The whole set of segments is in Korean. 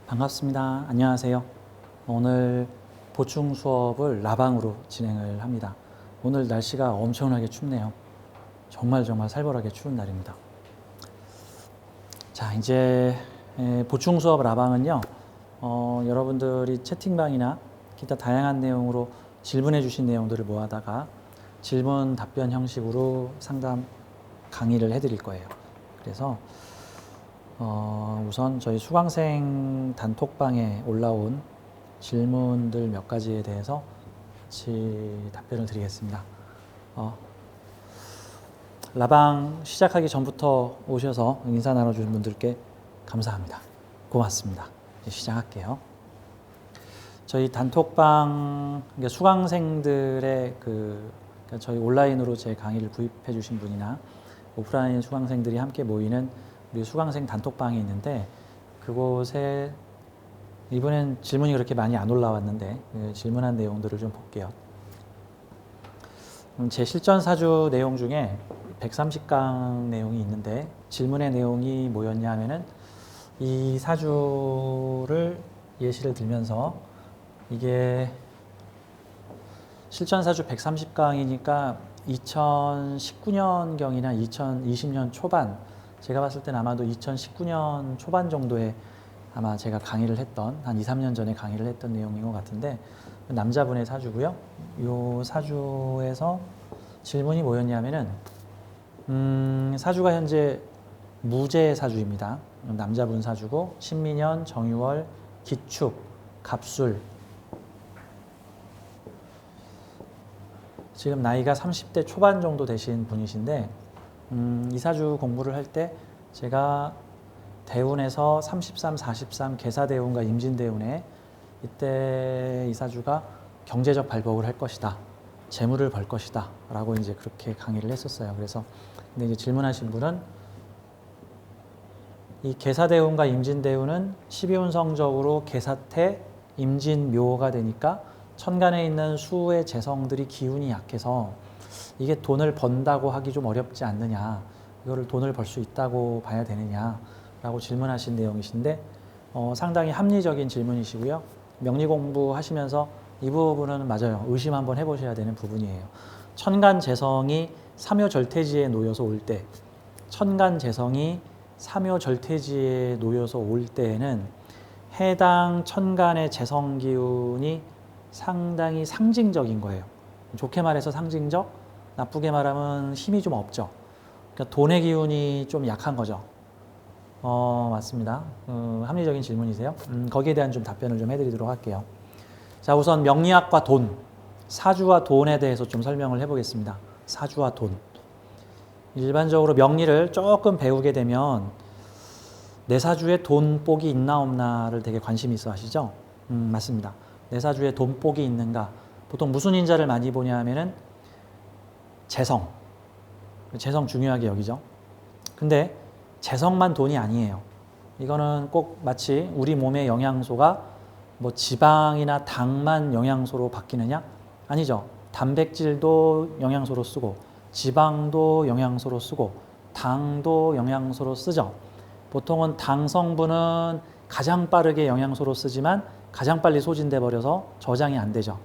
반갑습니다. 안녕하세요. 오늘 보충 수업을 라방으로 진행을 합니다. 오늘 날씨가 엄청나게 춥네요. 정말 살벌하게 추운 날입니다. 자, 이제 보충 수업 라방은요, 여러분들이 채팅방이나 기타 다양한 내용으로 질문해 주신 내용들을 모아다가 질문 답변 형식으로 상담 강의를 해드릴 거예요. 그래서 우선 저희 수강생 단톡방에 올라온 질문들 몇 가지에 대해서 같이 답변을 드리겠습니다. 라방 시작하기 전부터 오셔서 인사 나눠주신 분들께 감사합니다. 고맙습니다. 이제 시작할게요. 저희 단톡방 수강생들의 그러니까 저희 온라인으로 제 강의를 구입해 주신 분이나 오프라인 수강생들이 함께 모이는 우리 수강생 단톡방이 있는데, 그곳에 이번엔 질문이 그렇게 많이 안 올라왔는데 질문한 내용들을 좀 볼게요. 제 실전 사주 내용 중에 130강 내용이 있는데, 질문의 내용이 뭐였냐 하면은 이 사주를 예시를 들면서, 이게 실전 사주 130강이니까 2019년경이나 2020년 초반, 제가 봤을 때는 아마도 2019년 초반 정도에 아마 제가 강의를 했던, 한 2, 3년 전에 강의를 했던 내용인 것 같은데, 남자분의 사주고요. 이 사주에서 질문이 뭐였냐면은 사주가 현재 무제 사주입니다. 남자분 사주고 신민년, 정유월, 기축, 갑술. 지금 나이가 30대 초반 정도 되신 분이신데, 이 사주 공부를 할 때 제가 대운에서 33, 43 계사대운과 임진대운에 이때 이 사주가 경제적 발복을 할 것이다, 재물을 벌 것이다 라고 이제 그렇게 강의를 했었어요. 그래서 근데 이제 질문하신 분은 이 계사대운과 임진대운은 12운성적으로 계사태, 임진묘가 되니까 천간에 있는 수의 재성들이 기운이 약해서 이게 돈을 번다고 하기 좀 어렵지 않느냐, 이거를 돈을 벌 수 있다고 봐야 되느냐 라고 질문하신 내용이신데, 상당히 합리적인 질문이시고요. 명리 공부하시면서 이 부분은 맞아요. 의심 한번 해보셔야 되는 부분이에요. 천간 재성이 삼효절퇴지에 놓여서 올 때, 천간 재성이 삼효절퇴지에 놓여서 올 때에는 해당 천간의 재성 기운이 상당히 상징적인 거예요. 좋게 말해서 상징적, 나쁘게 말하면 힘이 좀 없죠. 그러니까 돈의 기운이 좀 약한 거죠. 맞습니다. 합리적인 질문이세요. 거기에 대한 좀 답변을 좀 해드리도록 할게요. 자, 우선 명리학과 돈, 사주와 돈에 대해서 좀 설명을 해보겠습니다. 사주와 돈. 일반적으로 명리를 조금 배우게 되면 내 사주에 돈복이 있나 없나를 되게 관심이 있어 하시죠? 맞습니다. 내 사주에 돈복이 있는가. 보통 무슨 인자를 많이 보냐 하면은 재성 중요하게 여기죠. 근데 재성만 돈이 아니에요. 이거는 꼭 마치 우리 몸의 영양소가 뭐 지방이나 당만 영양소로 바뀌느냐? 아니죠. 단백질도 영양소로 쓰고, 지방도 영양소로 쓰고, 당도 영양소로 쓰죠. 보통은 당 성분은 가장 빠르게 영양소로 쓰지만 가장 빨리 소진돼 버려서 저장이 안 되죠.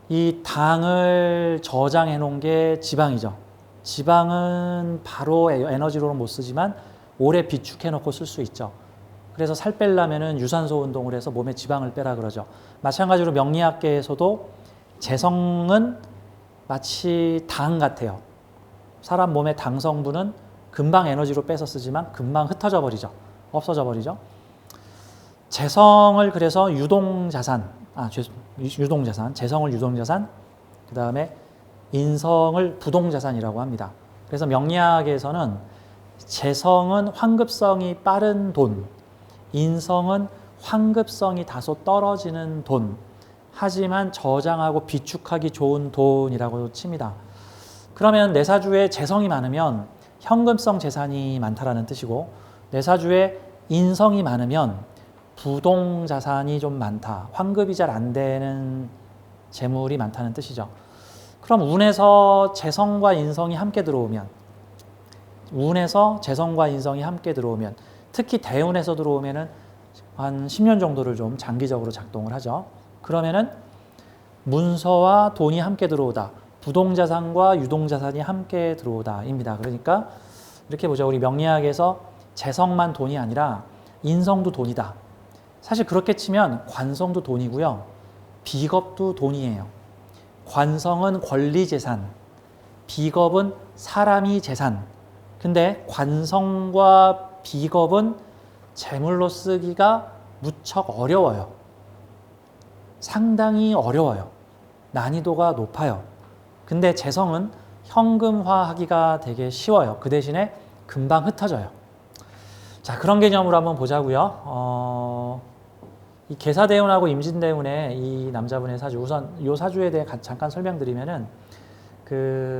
이 당을 저장해 놓은 게 지방이죠. 지방은 바로 에너지로는 못 쓰지만 오래 비축해 놓고 쓸 수 있죠. 그래서 살 빼려면은 유산소 운동을 해서 몸에 지방을 빼라 그러죠. 마찬가지로 명리학계에서도 재성은 마치 당 같아요. 사람 몸의 당 성분은 금방 에너지로 빼서 쓰지만 금방 흩어져 버리죠. 없어져 버리죠. 재성을 그래서 유동자산, 재성을 유동자산, 그 다음에 인성을 부동자산이라고 합니다. 그래서 명리학에서는 재성은 환급성이 빠른 돈, 인성은 환급성이 다소 떨어지는 돈, 하지만 저장하고 비축하기 좋은 돈이라고 칩니다. 그러면 내 사주에 재성이 많으면 현금성 재산이 많다라는 뜻이고, 내 사주에 인성이 많으면 부동자산이 좀 많다, 환급이 잘 안 되는 재물이 많다는 뜻이죠. 그럼 운에서 재성과 인성이 함께 들어오면, 운에서 재성과 인성이 함께 들어오면, 특히 대운에서 들어오면은 한 10년 정도를 좀 장기적으로 작동을 하죠. 그러면은 문서와 돈이 함께 들어오다, 부동자산과 유동자산이 함께 들어오다입니다. 그러니까 이렇게 보죠. 우리 명리학에서 재성만 돈이 아니라 인성도 돈이다. 사실 그렇게 치면 관성도 돈이고요. 비겁도 돈이에요. 관성은 권리재산, 비겁은 사람이 재산. 근데 관성과 비겁은 재물로 쓰기가 무척 어려워요. 상당히 어려워요. 난이도가 높아요. 근데 재성은 현금화하기가 되게 쉬워요. 그 대신에 금방 흩어져요. 자, 그런 개념으로 한번 보자고요. 이 계사대운하고 임진대운의 이 남자분의 사주, 우선 이 사주에 대해 잠깐 설명드리면은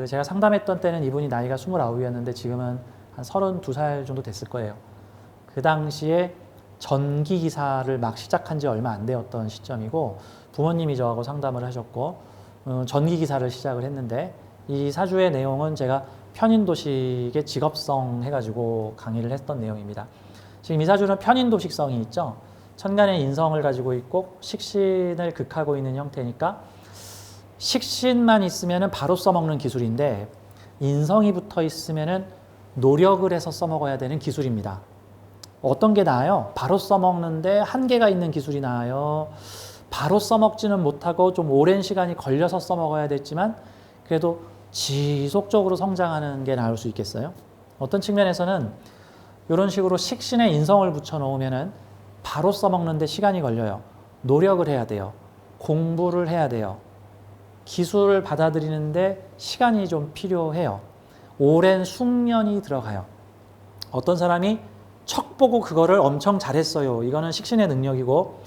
제가 상담했던 때는 이분이 나이가 29이었는데 지금은 한 32살 정도 됐을 거예요. 그 당시에 전기기사를 막 시작한 지 얼마 안 되었던 시점이고 부모님이 저하고 상담을 하셨고 전기기사를 시작을 했는데 이 사주의 내용은 제가 편인도식의 직업성 해가지고 강의를 했던 내용입니다. 지금 이 사주는 편인도식성이 있죠. 천간의 인성을 가지고 있고 식신을 극하고 있는 형태니까 식신만 있으면 바로 써먹는 기술인데 인성이 붙어 있으면 노력을 해서 써먹어야 되는 기술입니다. 어떤 게 나아요? 바로 써먹는데 한계가 있는 기술이 나아요? 바로 써먹지는 못하고 좀 오랜 시간이 걸려서 써먹어야 됐지만 그래도 지속적으로 성장하는 게 나을 수 있겠어요? 어떤 측면에서는 이런 식으로 식신에 인성을 붙여놓으면 바로 써먹는데 시간이 걸려요. 노력을 해야 돼요. 공부를 해야 돼요. 기술을 받아들이는데 시간이 좀 필요해요. 오랜 숙련이 들어가요. 어떤 사람이 척 보고 그거를 엄청 잘했어요. 이거는 식신의 능력이고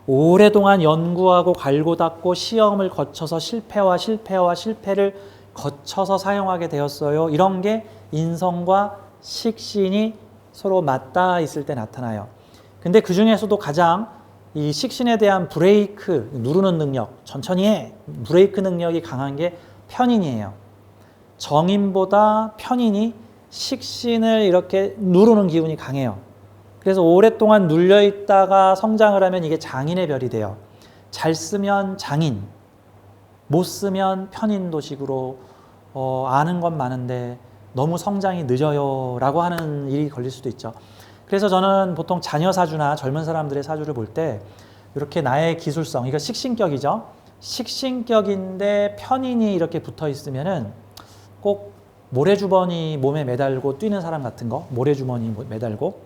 오랫동안 연구하고 갈고 닦고 시험을 거쳐서 실패를 거쳐서 사용하게 되었어요. 이런 게 인성과 식신이 서로 맞닿아 있을 때 나타나요. 근데 그 중에서도 가장 이 식신에 대한 브레이크, 누르는 능력, 천천히 해, 브레이크 능력이 강한 게 편인이에요. 정인보다 편인이 식신을 이렇게 누르는 기운이 강해요. 그래서 오랫동안 눌려있다가 성장을 하면 이게 장인의 별이 돼요. 잘 쓰면 장인, 못 쓰면 편인도식으로 아는 건 많은데 너무 성장이 늦어요 라고 하는 일이 걸릴 수도 있죠. 그래서 저는 보통 자녀 사주나 젊은 사람들의 사주를 볼 때 이렇게 나의 기술성, 이거 식신격이죠. 식신격인데 편인이 이렇게 붙어 있으면은 꼭 모래주머니 몸에 매달고 뛰는 사람 같은 거, 모래주머니 매달고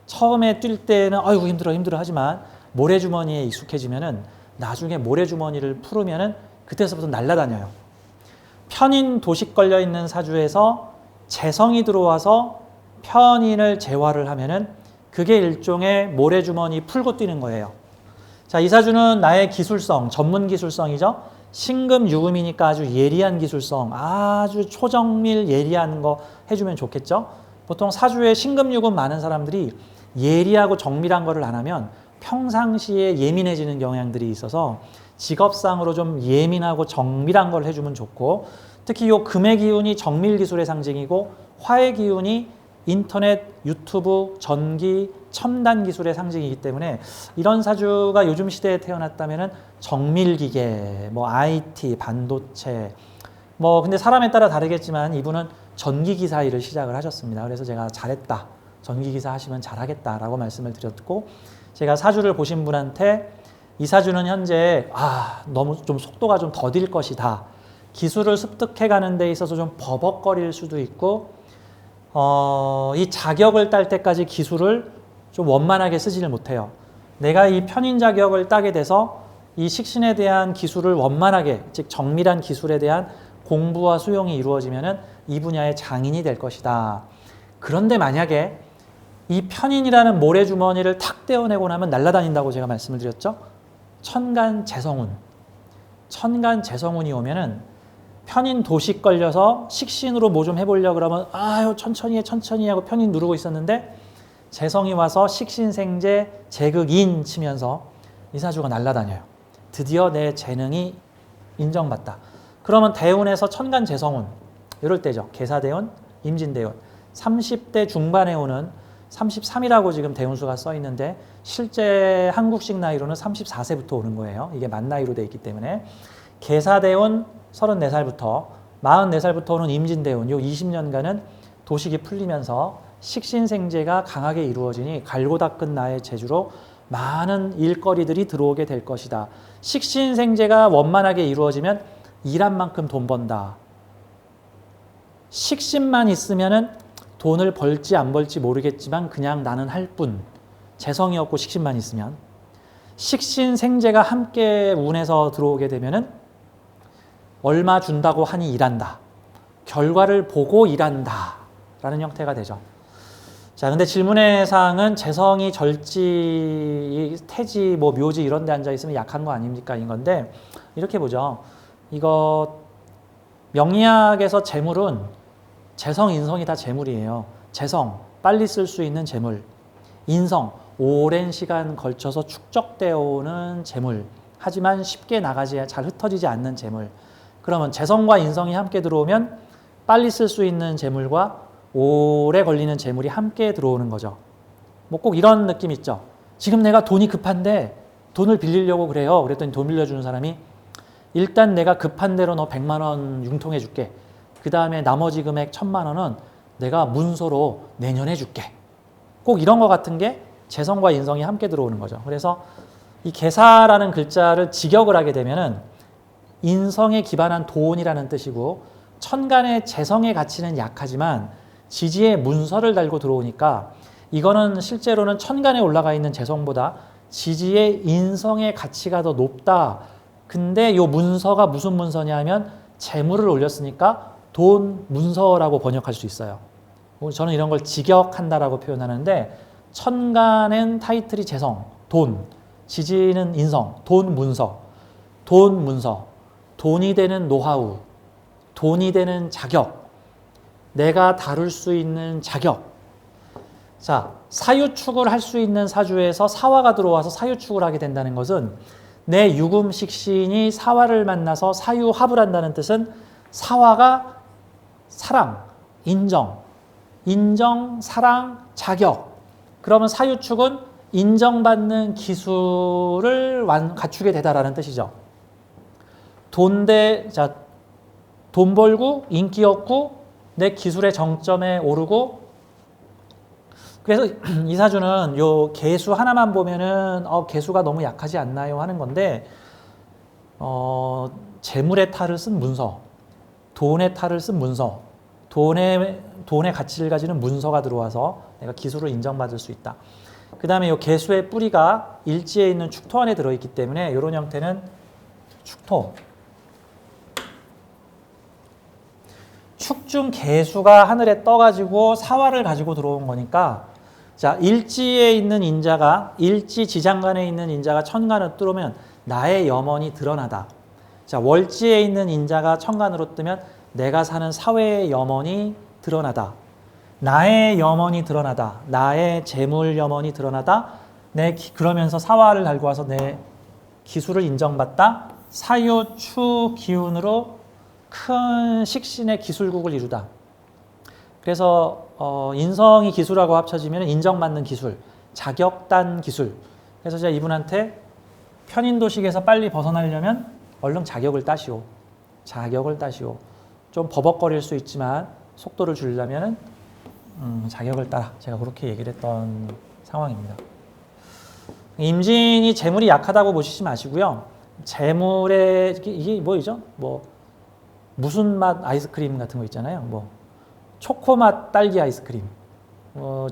처음에 뛸 때는 아이고 힘들어 하지만 모래주머니에 익숙해지면은 나중에 모래주머니를 풀으면은 그때서부터 날아다녀요. 편인 도식 걸려 있는 사주에서 재성이 들어와서 편인을 재화를 하면은 그게 일종의 모래주머니 풀고 뛰는 거예요. 자, 이 사주는 나의 기술성, 전문 기술성이죠. 신금 유금이니까 아주 예리한 기술성, 아주 초정밀 예리한 거 해주면 좋겠죠. 보통 사주에 신금 유금 많은 사람들이 예리하고 정밀한 거를 안 하면 평상시에 예민해지는 경향들이 있어서 직업상으로 좀 예민하고 정밀한 걸 해주면 좋고, 특히 요 금의 기운이 정밀 기술의 상징이고 화의 기운이 인터넷, 유튜브, 전기, 첨단 기술의 상징이기 때문에 이런 사주가 요즘 시대에 태어났다면 정밀기계, 뭐 IT, 반도체, 뭐 근데 사람에 따라 다르겠지만 이분은 전기기사 일을 시작을 하셨습니다. 그래서 제가 잘했다, 전기기사 하시면 잘하겠다라고 말씀을 드렸고, 제가 사주를 보신 분한테 이 사주는 현재 너무 좀 속도가 좀 더딜 것이다, 기술을 습득해 가는 데 있어서 좀 버벅거릴 수도 있고 이 자격을 딸 때까지 기술을 좀 원만하게 쓰지를 못해요. 내가 이 편인 자격을 따게 돼서 이 식신에 대한 기술을 원만하게, 즉 정밀한 기술에 대한 공부와 수용이 이루어지면은 이 분야의 장인이 될 것이다. 그런데 만약에 이 편인이라는 모래주머니를 탁 떼어내고 나면 날아다닌다고 제가 말씀을 드렸죠. 천간 재성운이 오면은 편인 도식 걸려서 식신으로 뭐 좀 해보려고 그러면 천천히 하고 편인 누르고 있었는데 재성이 와서 식신생재 재극인 치면서 이 사주가 날아다녀요. 드디어 내 재능이 인정받다. 그러면 대운에서 천간 재성운 이럴 때죠. 계사대운, 임진대운. 30대 중반에 오는 33이라고 지금 대운수가 써 있는데 실제 한국식 나이로는 34세부터 오는 거예요. 이게 만 나이로 돼 있기 때문에 계사대운 34살부터 44살부터 오는 임진대운 요 20년간은 도식이 풀리면서 식신생재가 강하게 이루어지니 갈고 닦은 나의 재주로 많은 일거리들이 들어오게 될 것이다. 식신생재가 원만하게 이루어지면 일한 만큼 돈 번다. 식신만 있으면은 돈을 벌지 안 벌지 모르겠지만 그냥 나는 할 뿐. 재성이 없고 식신만 있으면. 식신생재가 함께 운에서 들어오게 되면은 얼마 준다고 하니 일한다. 결과를 보고 일한다. 라는 형태가 되죠. 자, 근데 질문의 사항은 재성이 절지, 태지, 뭐 묘지 이런 데 앉아 있으면 약한 거 아닙니까? 인 건데 이렇게 보죠. 이거 명리학에서 재물은 재성, 인성이 다 재물이에요. 재성, 빨리 쓸 수 있는 재물. 인성, 오랜 시간 걸쳐서 축적되어 오는 재물. 하지만 쉽게 나가지, 잘 흩어지지 않는 재물. 그러면 재성과 인성이 함께 들어오면 빨리 쓸 수 있는 재물과 오래 걸리는 재물이 함께 들어오는 거죠. 뭐 꼭 이런 느낌 있죠. 지금 내가 돈이 급한데 돈을 빌리려고 그래요. 그랬더니 돈 빌려주는 사람이 일단 내가 급한 대로 너 100만 원 융통해 줄게. 그 다음에 나머지 금액 1000만 원은 내가 문서로 내년에 줄게. 꼭 이런 거 같은 게 재성과 인성이 함께 들어오는 거죠. 그래서 이 계사라는 글자를 직역을 하게 되면은 인성에 기반한 돈이라는 뜻이고 천간의 재성의 가치는 약하지만 지지에 문서를 달고 들어오니까 이거는 실제로는 천간에 올라가 있는 재성보다 지지의 인성의 가치가 더 높다. 근데 이 문서가 무슨 문서냐면 재물을 올렸으니까 돈 문서라고 번역할 수 있어요. 저는 이런 걸 직역한다라고 표현하는데 천간엔 타이틀이 재성, 돈, 지지는 인성, 돈 문서, 돈 문서, 돈이 되는 노하우, 돈이 되는 자격, 내가 다룰 수 있는 자격. 자, 사유축을 할 수 있는 사주에서 사화가 들어와서 사유축을 하게 된다는 것은 내 유금식신이 사화를 만나서 사유합을 한다는 뜻은 사화가 사랑, 인정, 사랑, 자격. 그러면 사유축은 인정받는 기술을 갖추게 되다라는 뜻이죠. 돈 벌고 인기 얻고 내 기술의 정점에 오르고. 그래서 이 사주는 요 개수 하나만 보면은 개수가 너무 약하지 않나요 하는 건데 재물의 탈을 쓴 문서, 돈의 탈을 쓴 문서, 돈의 가치를 가지는 문서가 들어와서 내가 기술을 인정받을 수 있다. 그 다음에 요 개수의 뿌리가 일지에 있는 축토 안에 들어있기 때문에 이런 형태는 축토. 축중 개수가 하늘에 떠가지고 사화를 가지고 들어온 거니까 자, 일지에 있는 인자가 일지 지장간에 있는 인자가 천간으로 뜨면 나의 염원이 드러나다. 자, 월지에 있는 인자가 천간으로 뜨면 내가 사는 사회의 염원이 드러나다. 나의 염원이 드러나다. 나의 재물 염원이 드러나다. 그러면서 사화를 달고 와서 내 기술을 인정받다. 사유추 기운으로 큰 식신의 기술국을 이루다. 그래서 인성이 기술하고 합쳐지면 인정받는 기술, 자격단 기술. 그래서 제가 이분한테 편인도식에서 빨리 벗어나려면 얼른 자격을 따시오. 자격을 따시오. 좀 버벅거릴 수 있지만 속도를 줄이려면 자격을 따라. 제가 그렇게 얘기를 했던 상황입니다. 임진이 재물이 약하다고 보시지 마시고요. 재물의 이게 뭐이죠? 무슨 맛 아이스크림 같은 거 있잖아요. 초코맛 딸기 아이스크림.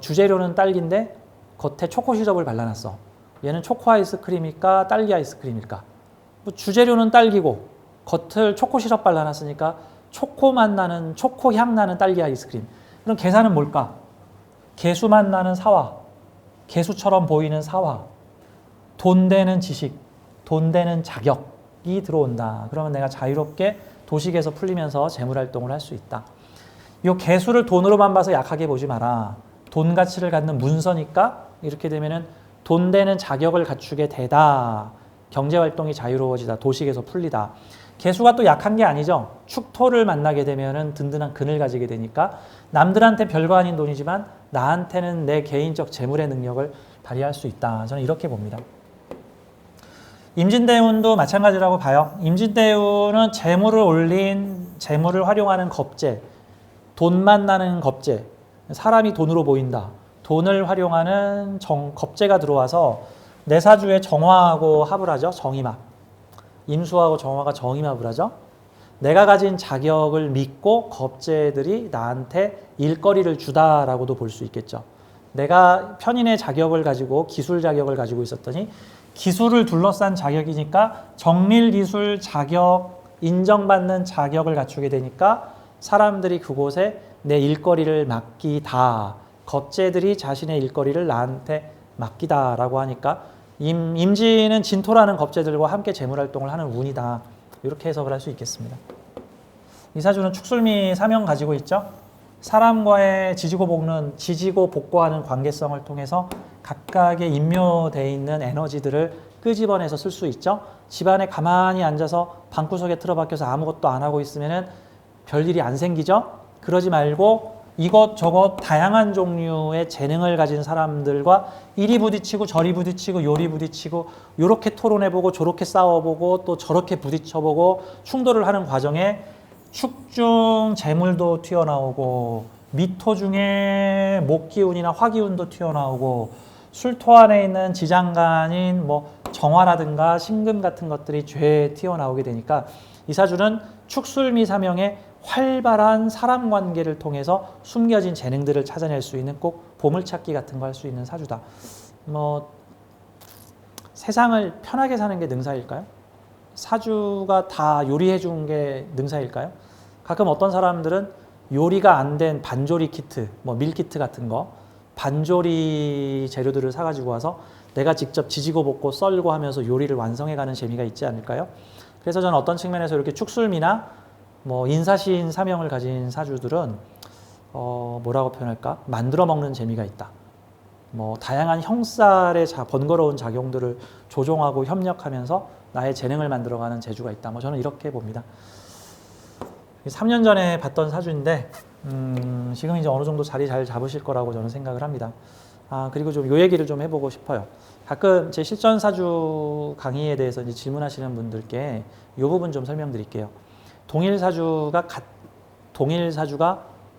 주재료는 딸기인데 겉에 초코 시럽을 발라놨어. 얘는 초코 아이스크림일까 딸기 아이스크림일까? 주재료는 딸기고 겉을 초코 시럽 발라놨으니까 초코맛 나는 초코 향 나는 딸기 아이스크림. 그럼 계산은 뭘까? 개수만 나는 사화. 개수처럼 보이는 사화. 돈 되는 지식, 돈 되는 자격이 들어온다. 그러면 내가 자유롭게 도식에서 풀리면서 재물활동을 할 수 있다. 이 개수를 돈으로만 봐서 약하게 보지 마라. 돈 가치를 갖는 문서니까 이렇게 되면은 돈 되는 자격을 갖추게 되다. 경제활동이 자유로워지다. 도식에서 풀리다. 개수가 또 약한 게 아니죠. 축토를 만나게 되면은 든든한 근을 가지게 되니까 남들한테 별거 아닌 돈이지만 나한테는 내 개인적 재물의 능력을 발휘할 수 있다. 저는 이렇게 봅니다. 임진대운도 마찬가지라고 봐요. 임진대운은 재물을 올린, 재물을 활용하는 겁재, 돈 만나는 겁재, 사람이 돈으로 보인다. 돈을 활용하는 겁재가 들어와서 내 사주에 정화하고 합을 하죠. 정임합. 임수하고 정화가 정임합을 하죠. 내가 가진 자격을 믿고 겁재들이 나한테 일거리를 주다라고도 볼 수 있겠죠. 내가 편인의 자격을 가지고 기술 자격을 가지고 있었더니 기술을 둘러싼 자격이니까 정밀기술 자격, 인정받는 자격을 갖추게 되니까 사람들이 그곳에 내 일거리를 맡기다. 겁재들이 자신의 일거리를 나한테 맡기다라고 하니까 임진은 진토라는 겁재들과 함께 재물활동을 하는 운이다. 이렇게 해석을 할 수 있겠습니다. 이 사주는 축술미 사명 가지고 있죠. 사람과의 지지고 복고하는 관계성을 통해서 각각의 인묘되어 있는 에너지들을 끄집어내서 쓸 수 있죠. 집안에 가만히 앉아서 방구석에 틀어박혀서 아무것도 안 하고 있으면 별일이 안 생기죠. 그러지 말고 이것저것 다양한 종류의 재능을 가진 사람들과 이리 부딪히고 저리 부딪히고 요리 부딪히고 요렇게 토론해보고 저렇게 싸워보고 또 저렇게 부딪혀보고 충돌을 하는 과정에 축중 재물도 튀어나오고 미토 중에 목기운이나 화기운도 튀어나오고 술토 안에 있는 지장간인 뭐 정화라든가 신금 같은 것들이 죄에 튀어나오게 되니까 이 사주는 축술미 사명의 활발한 사람 관계를 통해서 숨겨진 재능들을 찾아낼 수 있는 꼭 보물찾기 같은 거 할 수 있는 사주다. 뭐 세상을 편하게 사는 게 능사일까요? 사주가 다 요리해 준 게 능사일까요? 가끔 어떤 사람들은 요리가 안 된 반조리 키트, 뭐 밀키트 같은 거, 반조리 재료들을 사가지고 와서 내가 직접 지지고 볶고 썰고 하면서 요리를 완성해가는 재미가 있지 않을까요? 그래서 저는 어떤 측면에서 이렇게 축술미나 뭐 인사시인 사명을 가진 사주들은 뭐라고 표현할까? 만들어 먹는 재미가 있다. 뭐 다양한 형살의 번거로운 작용들을 조종하고 협력하면서 나의 재능을 만들어가는 재주가 있다. 뭐 저는 이렇게 봅니다. 3년 전에 봤던 사주인데 지금 이제 어느 정도 자리 잘 잡으실 거라고 저는 생각을 합니다. 그리고 좀 요 얘기를 좀 해보고 싶어요. 가끔 제 실전 사주 강의에 대해서 이제 질문하시는 분들께 이 부분 좀 설명드릴게요. 동일 사주가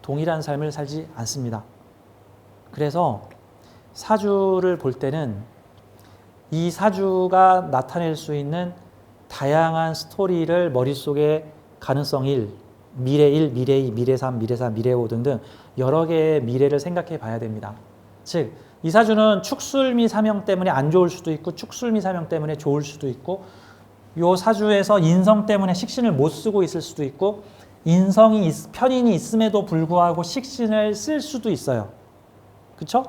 동일한 삶을 살지 않습니다. 그래서 사주를 볼 때는 이 사주가 나타낼 수 있는 다양한 스토리를 머릿속에 가능성 1, 미래 1, 미래 2, 미래 3, 미래 4, 미래 5 등등 여러 개의 미래를 생각해 봐야 됩니다. 즉, 이 사주는 축술미 사명 때문에 안 좋을 수도 있고 축술미 사명 때문에 좋을 수도 있고 요 사주에서 인성 때문에 식신을 못 쓰고 있을 수도 있고 편인이 있음에도 불구하고 식신을 쓸 수도 있어요. 그렇죠?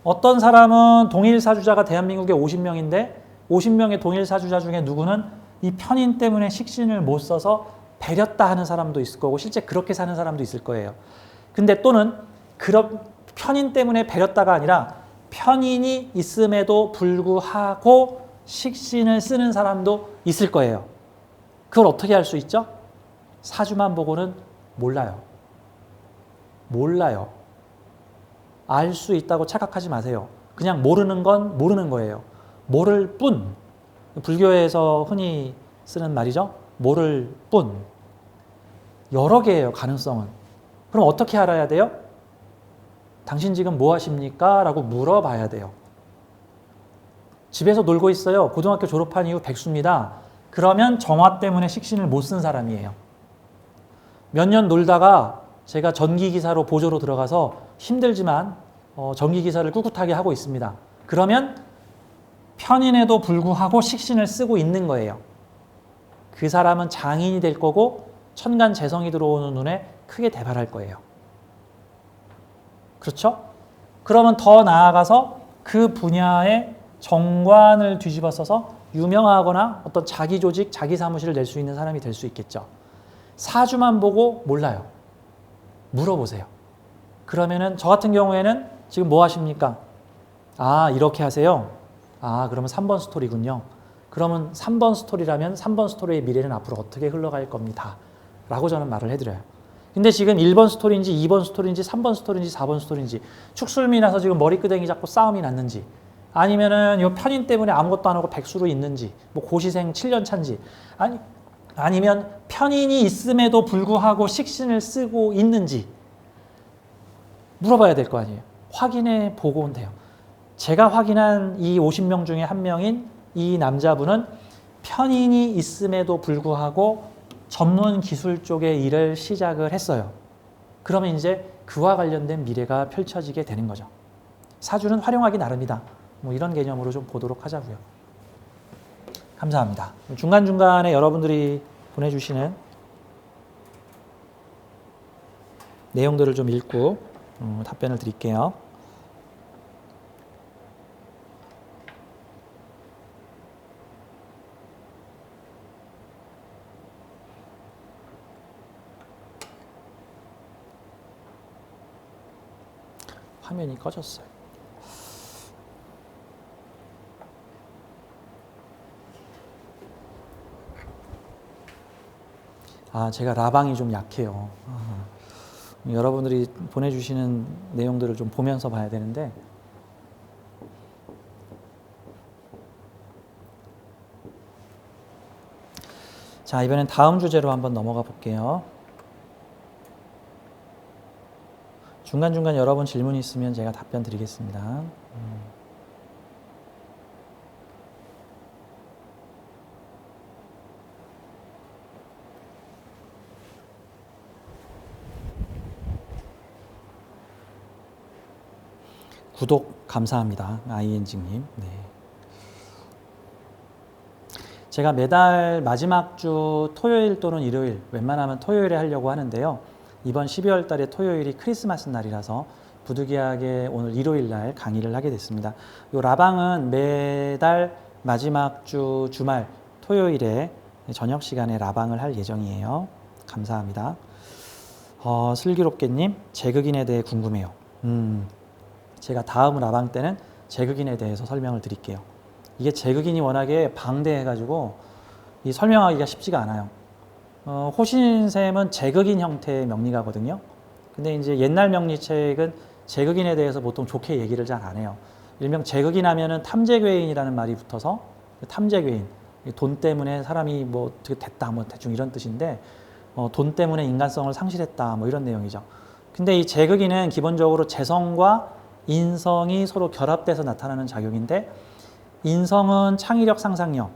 어떤 사람은 동일 사주자가 대한민국에 50명인데 50명의 동일 사주자 중에 누구는 이 편인 때문에 식신을 못 써서 배렸다 하는 사람도 있을 거고 실제 그렇게 사는 사람도 있을 거예요. 근데 또는 그런 편인 때문에 배렸다가 아니라 편인이 있음에도 불구하고 식신을 쓰는 사람도 있을 거예요. 그걸 어떻게 할 수 있죠? 사주만 보고는 몰라요. 알 수 있다고 착각하지 마세요. 그냥 모르는 건 모르는 거예요. 모를 뿐. 불교에서 흔히 쓰는 말이죠. 모를 뿐. 여러 개예요, 가능성은. 그럼 어떻게 알아야 돼요? 당신 지금 뭐 하십니까? 라고 물어봐야 돼요. 집에서 놀고 있어요. 고등학교 졸업한 이후 백수입니다. 그러면 정화 때문에 식신을 못 쓴 사람이에요. 몇 년 놀다가 제가 전기기사로 보조로 들어가서 힘들지만 전기기사를 꿋꿋하게 하고 있습니다. 그러면 편인에도 불구하고 식신을 쓰고 있는 거예요. 그 사람은 장인이 될 거고 천간 재성이 들어오는 눈에 크게 대발할 거예요. 그렇죠? 그러면 더 나아가서 그 분야의 정관을 뒤집어 써서 유명하거나 어떤 자기 조직, 자기 사무실을 낼 수 있는 사람이 될 수 있겠죠. 사주만 보고 몰라요. 물어보세요. 그러면은 저 같은 경우에는 지금 뭐 하십니까? 이렇게 하세요. 그러면 3번 스토리군요. 그러면 3번 스토리라면 3번 스토리의 미래는 앞으로 어떻게 흘러갈 겁니다. 라고 저는 말을 해드려요. 근데 지금 1번 스토리인지 2번 스토리인지 3번 스토리인지 4번 스토리인지 축술미 나서 지금 머리끄댕이 잡고 싸움이 났는지 아니면은 요 편인 때문에 아무것도 안 하고 백수로 있는지 뭐 고시생 7년 차인지 아니면 편인이 있음에도 불구하고 식신을 쓰고 있는지 물어봐야 될 거 아니에요. 확인해 보고 온대요. 제가 확인한 이 50명 중에 한 명인 이 남자분은 편인이 있음에도 불구하고 전문 기술 쪽의 일을 시작을 했어요. 그러면 이제 그와 관련된 미래가 펼쳐지게 되는 거죠. 사주는 활용하기 나름이다. 뭐 이런 개념으로 좀 보도록 하자고요. 감사합니다. 중간중간에 여러분들이 보내주시는 내용들을 좀 읽고 답변을 드릴게요. 화면이 꺼졌어요. 제가 라방이 좀 약해요. 여러분들이 보내주시는 내용들을 좀 보면서 봐야 되는데 자, 이번엔 다음 주제로 한번 넘어가 볼게요. 중간중간 여러분 질문이 있으면 제가 답변 드리겠습니다. 구독 감사합니다. ING님. 네. 제가 매달 마지막 주 토요일 또는 일요일, 웬만하면 토요일에 하려고 하는데요. 이번 12월 달에 토요일이 크리스마스 날이라서 부득이하게 오늘 일요일 날 강의를 하게 됐습니다. 이 라방은 매달 마지막 주 주말 토요일에 저녁 시간에 라방을 할 예정이에요. 감사합니다. 슬기롭게님, 제극인에 대해 궁금해요. 제가 다음 라방 때는 제극인에 대해서 설명을 드릴게요. 이게 제극인이 워낙에 방대해가지고 이 설명하기가 쉽지가 않아요. 호신샘은 제극인 형태의 명리가거든요. 근데 이제 옛날 명리책은 제극인에 대해서 보통 좋게 얘기를 잘 안 해요. 일명 제극인 하면은 탐재괴인이라는 말이 붙어서 탐재괴인, 돈 때문에 사람이 뭐 어떻게 됐다, 뭐 대충 이런 뜻인데 돈 때문에 인간성을 상실했다, 뭐 이런 내용이죠. 근데 이 제극인은 기본적으로 재성과 인성이 서로 결합돼서 나타나는 작용인데 인성은 창의력, 상상력,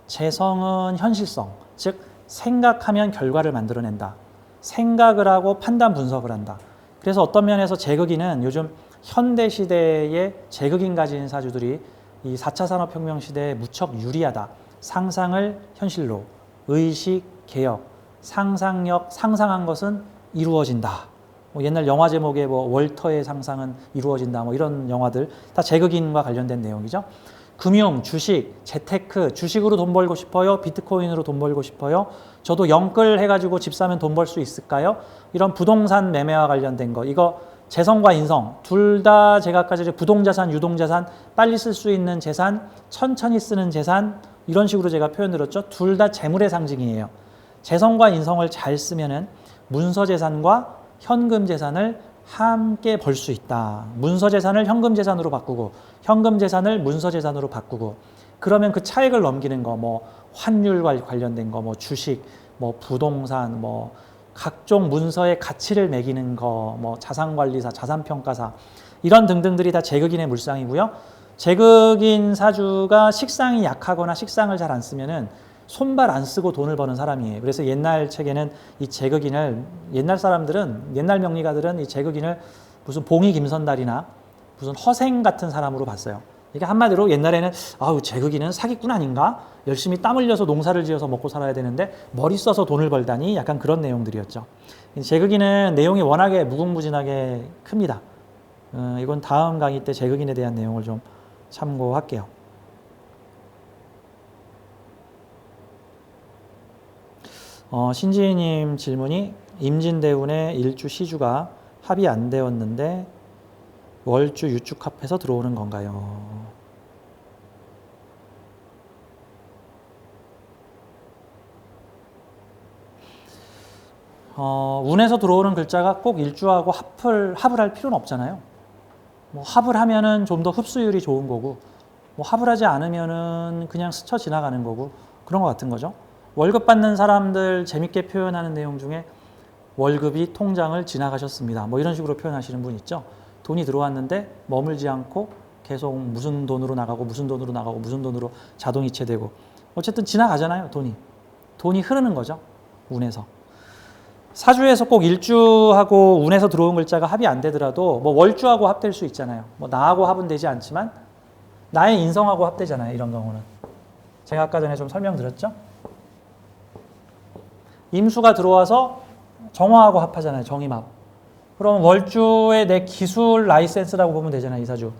재성은 현실성, 즉 생각하면 결과를 만들어낸다. 생각을 하고 판단 분석을 한다. 그래서 어떤 면에서 제극인은 요즘 현대 시대의 제극인 가진 사주들이 이 4차 산업혁명 시대에 무척 유리하다. 상상을 현실로, 의식, 개혁, 상상력, 상상한 것은 이루어진다. 뭐 옛날 영화 제목에 뭐 월터의 상상은 이루어진다. 뭐 이런 영화들 다 제극인과 관련된 내용이죠. 금융, 주식, 재테크, 주식으로 돈 벌고 싶어요? 비트코인으로 돈 벌고 싶어요? 저도 영끌 해가지고 집 사면 돈 벌 수 있을까요? 이런 부동산 매매와 관련된 거, 이거 재성과 인성, 둘 다 제가 아까 전에 부동자산, 유동자산, 빨리 쓸 수 있는 재산, 천천히 쓰는 재산, 이런 식으로 제가 표현드렸죠. 둘 다 재물의 상징이에요. 재성과 인성을 잘 쓰면은 문서재산과 현금재산을 함께 벌 수 있다. 문서재산을 현금재산으로 바꾸고 현금재산을 문서재산으로 바꾸고 그러면 그 차익을 넘기는 거, 뭐 환율과 관련된 거, 뭐 주식, 뭐 부동산, 뭐 각종 문서의 가치를 매기는 거, 뭐 자산관리사, 자산평가사 이런 등등들이 다 제극인의 물상이고요. 제극인 사주가 식상이 약하거나 식상을 잘 안 쓰면은 손발 안 쓰고 돈을 버는 사람이에요. 그래서 옛날 책에는 이 제극인을 옛날 사람들은 옛날 명리가들은 이 제극인을 무슨 봉이 김선달이나 무슨 허생 같은 사람으로 봤어요. 이게 한마디로 옛날에는 제극인은 사기꾼 아닌가? 열심히 땀 흘려서 농사를 지어서 먹고 살아야 되는데 머리 써서 돈을 벌다니 약간 그런 내용들이었죠. 제극인은 내용이 워낙에 무궁무진하게 큽니다. 이건 다음 강의 때 제극인에 대한 내용을 좀 참고할게요. 신지희님 질문이 임진대운의 일주 시주가 합이 안 되었는데 월주 유축합해서 들어오는 건가요? 운에서 들어오는 글자가 꼭 일주하고 합을 할 필요는 없잖아요. 뭐 합을 하면은 좀 더 흡수율이 좋은 거고, 뭐 합을 하지 않으면은 그냥 스쳐 지나가는 거고, 그런 것 같은 거죠. 월급 받는 사람들 재밌게 표현하는 내용 중에 월급이 통장을 지나가셨습니다. 뭐 이런 식으로 표현하시는 분 있죠. 돈이 들어왔는데 머물지 않고 계속 무슨 돈으로 나가고 무슨 돈으로 나가고 무슨 돈으로 자동이체되고, 어쨌든 지나가잖아요. 돈이 흐르는 거죠. 운에서. 사주에서 꼭 일주하고 운에서 들어온 글자가 합이 안 되더라도 뭐 월주하고 합될 수 있잖아요. 뭐 나하고 합은 되지 않지만 나의 인성하고 합되잖아요. 이런 경우는. 제가 아까 전에 좀 설명드렸죠. 임수가 들어와서 정화하고 합하잖아요. 정임합. 그럼 월주에 내 기술 라이센스라고 보면 되잖아요. 이 사주.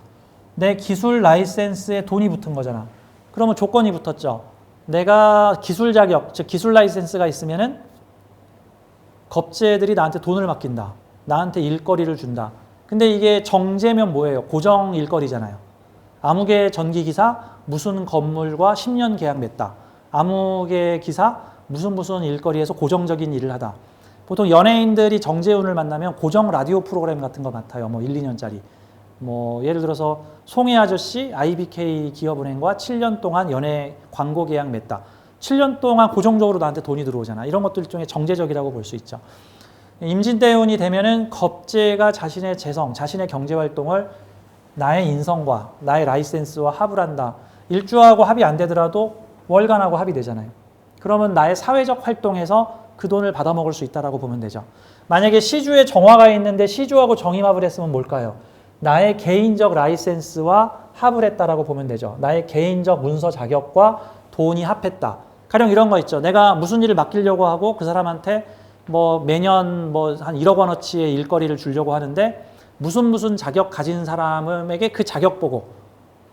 내 기술 라이센스에 돈이 붙은 거잖아. 그러면 조건이 붙었죠. 내가 기술 자격, 즉 기술 라이센스가 있으면은 겁재들이 나한테 돈을 맡긴다. 나한테 일거리를 준다. 근데 이게 정제면 뭐예요? 고정 일거리잖아요. 아무개 전기기사 무슨 건물과 10년 계약 맺다. 아무개 기사 무슨 일거리에서 고정적인 일을 하다. 보통 연예인들이 정재훈을 만나면 고정 라디오 프로그램 같은 거 맡아요. 뭐 1, 2년짜리. 뭐 예를 들어서 송혜 아저씨 IBK 기업은행과 7년 동안 연예 광고 계약 맺다. 7년 동안 고정적으로 나한테 돈이 들어오잖아. 이런 것도 일종의 정제적이라고 볼 수 있죠. 임진대운이 되면은 겁재가 자신의 재성, 자신의 경제활동을 나의 인성과 나의 라이센스와 합을 한다. 일주하고 합이 안 되더라도 월간하고 합이 되잖아요. 그러면 나의 사회적 활동에서 그 돈을 받아먹을 수 있다라고 보면 되죠. 만약에 시주에 정화가 있는데 시주하고 정임합을 했으면 뭘까요? 나의 개인적 라이센스와 합을 했다라고 보면 되죠. 나의 개인적 문서 자격과 돈이 합했다. 가령 이런 거 있죠. 내가 무슨 일을 맡기려고 하고 그 사람한테 뭐 매년 뭐 한 1억 원어치의 일거리를 주려고 하는데 무슨 자격 가진 사람에게 그 자격 보고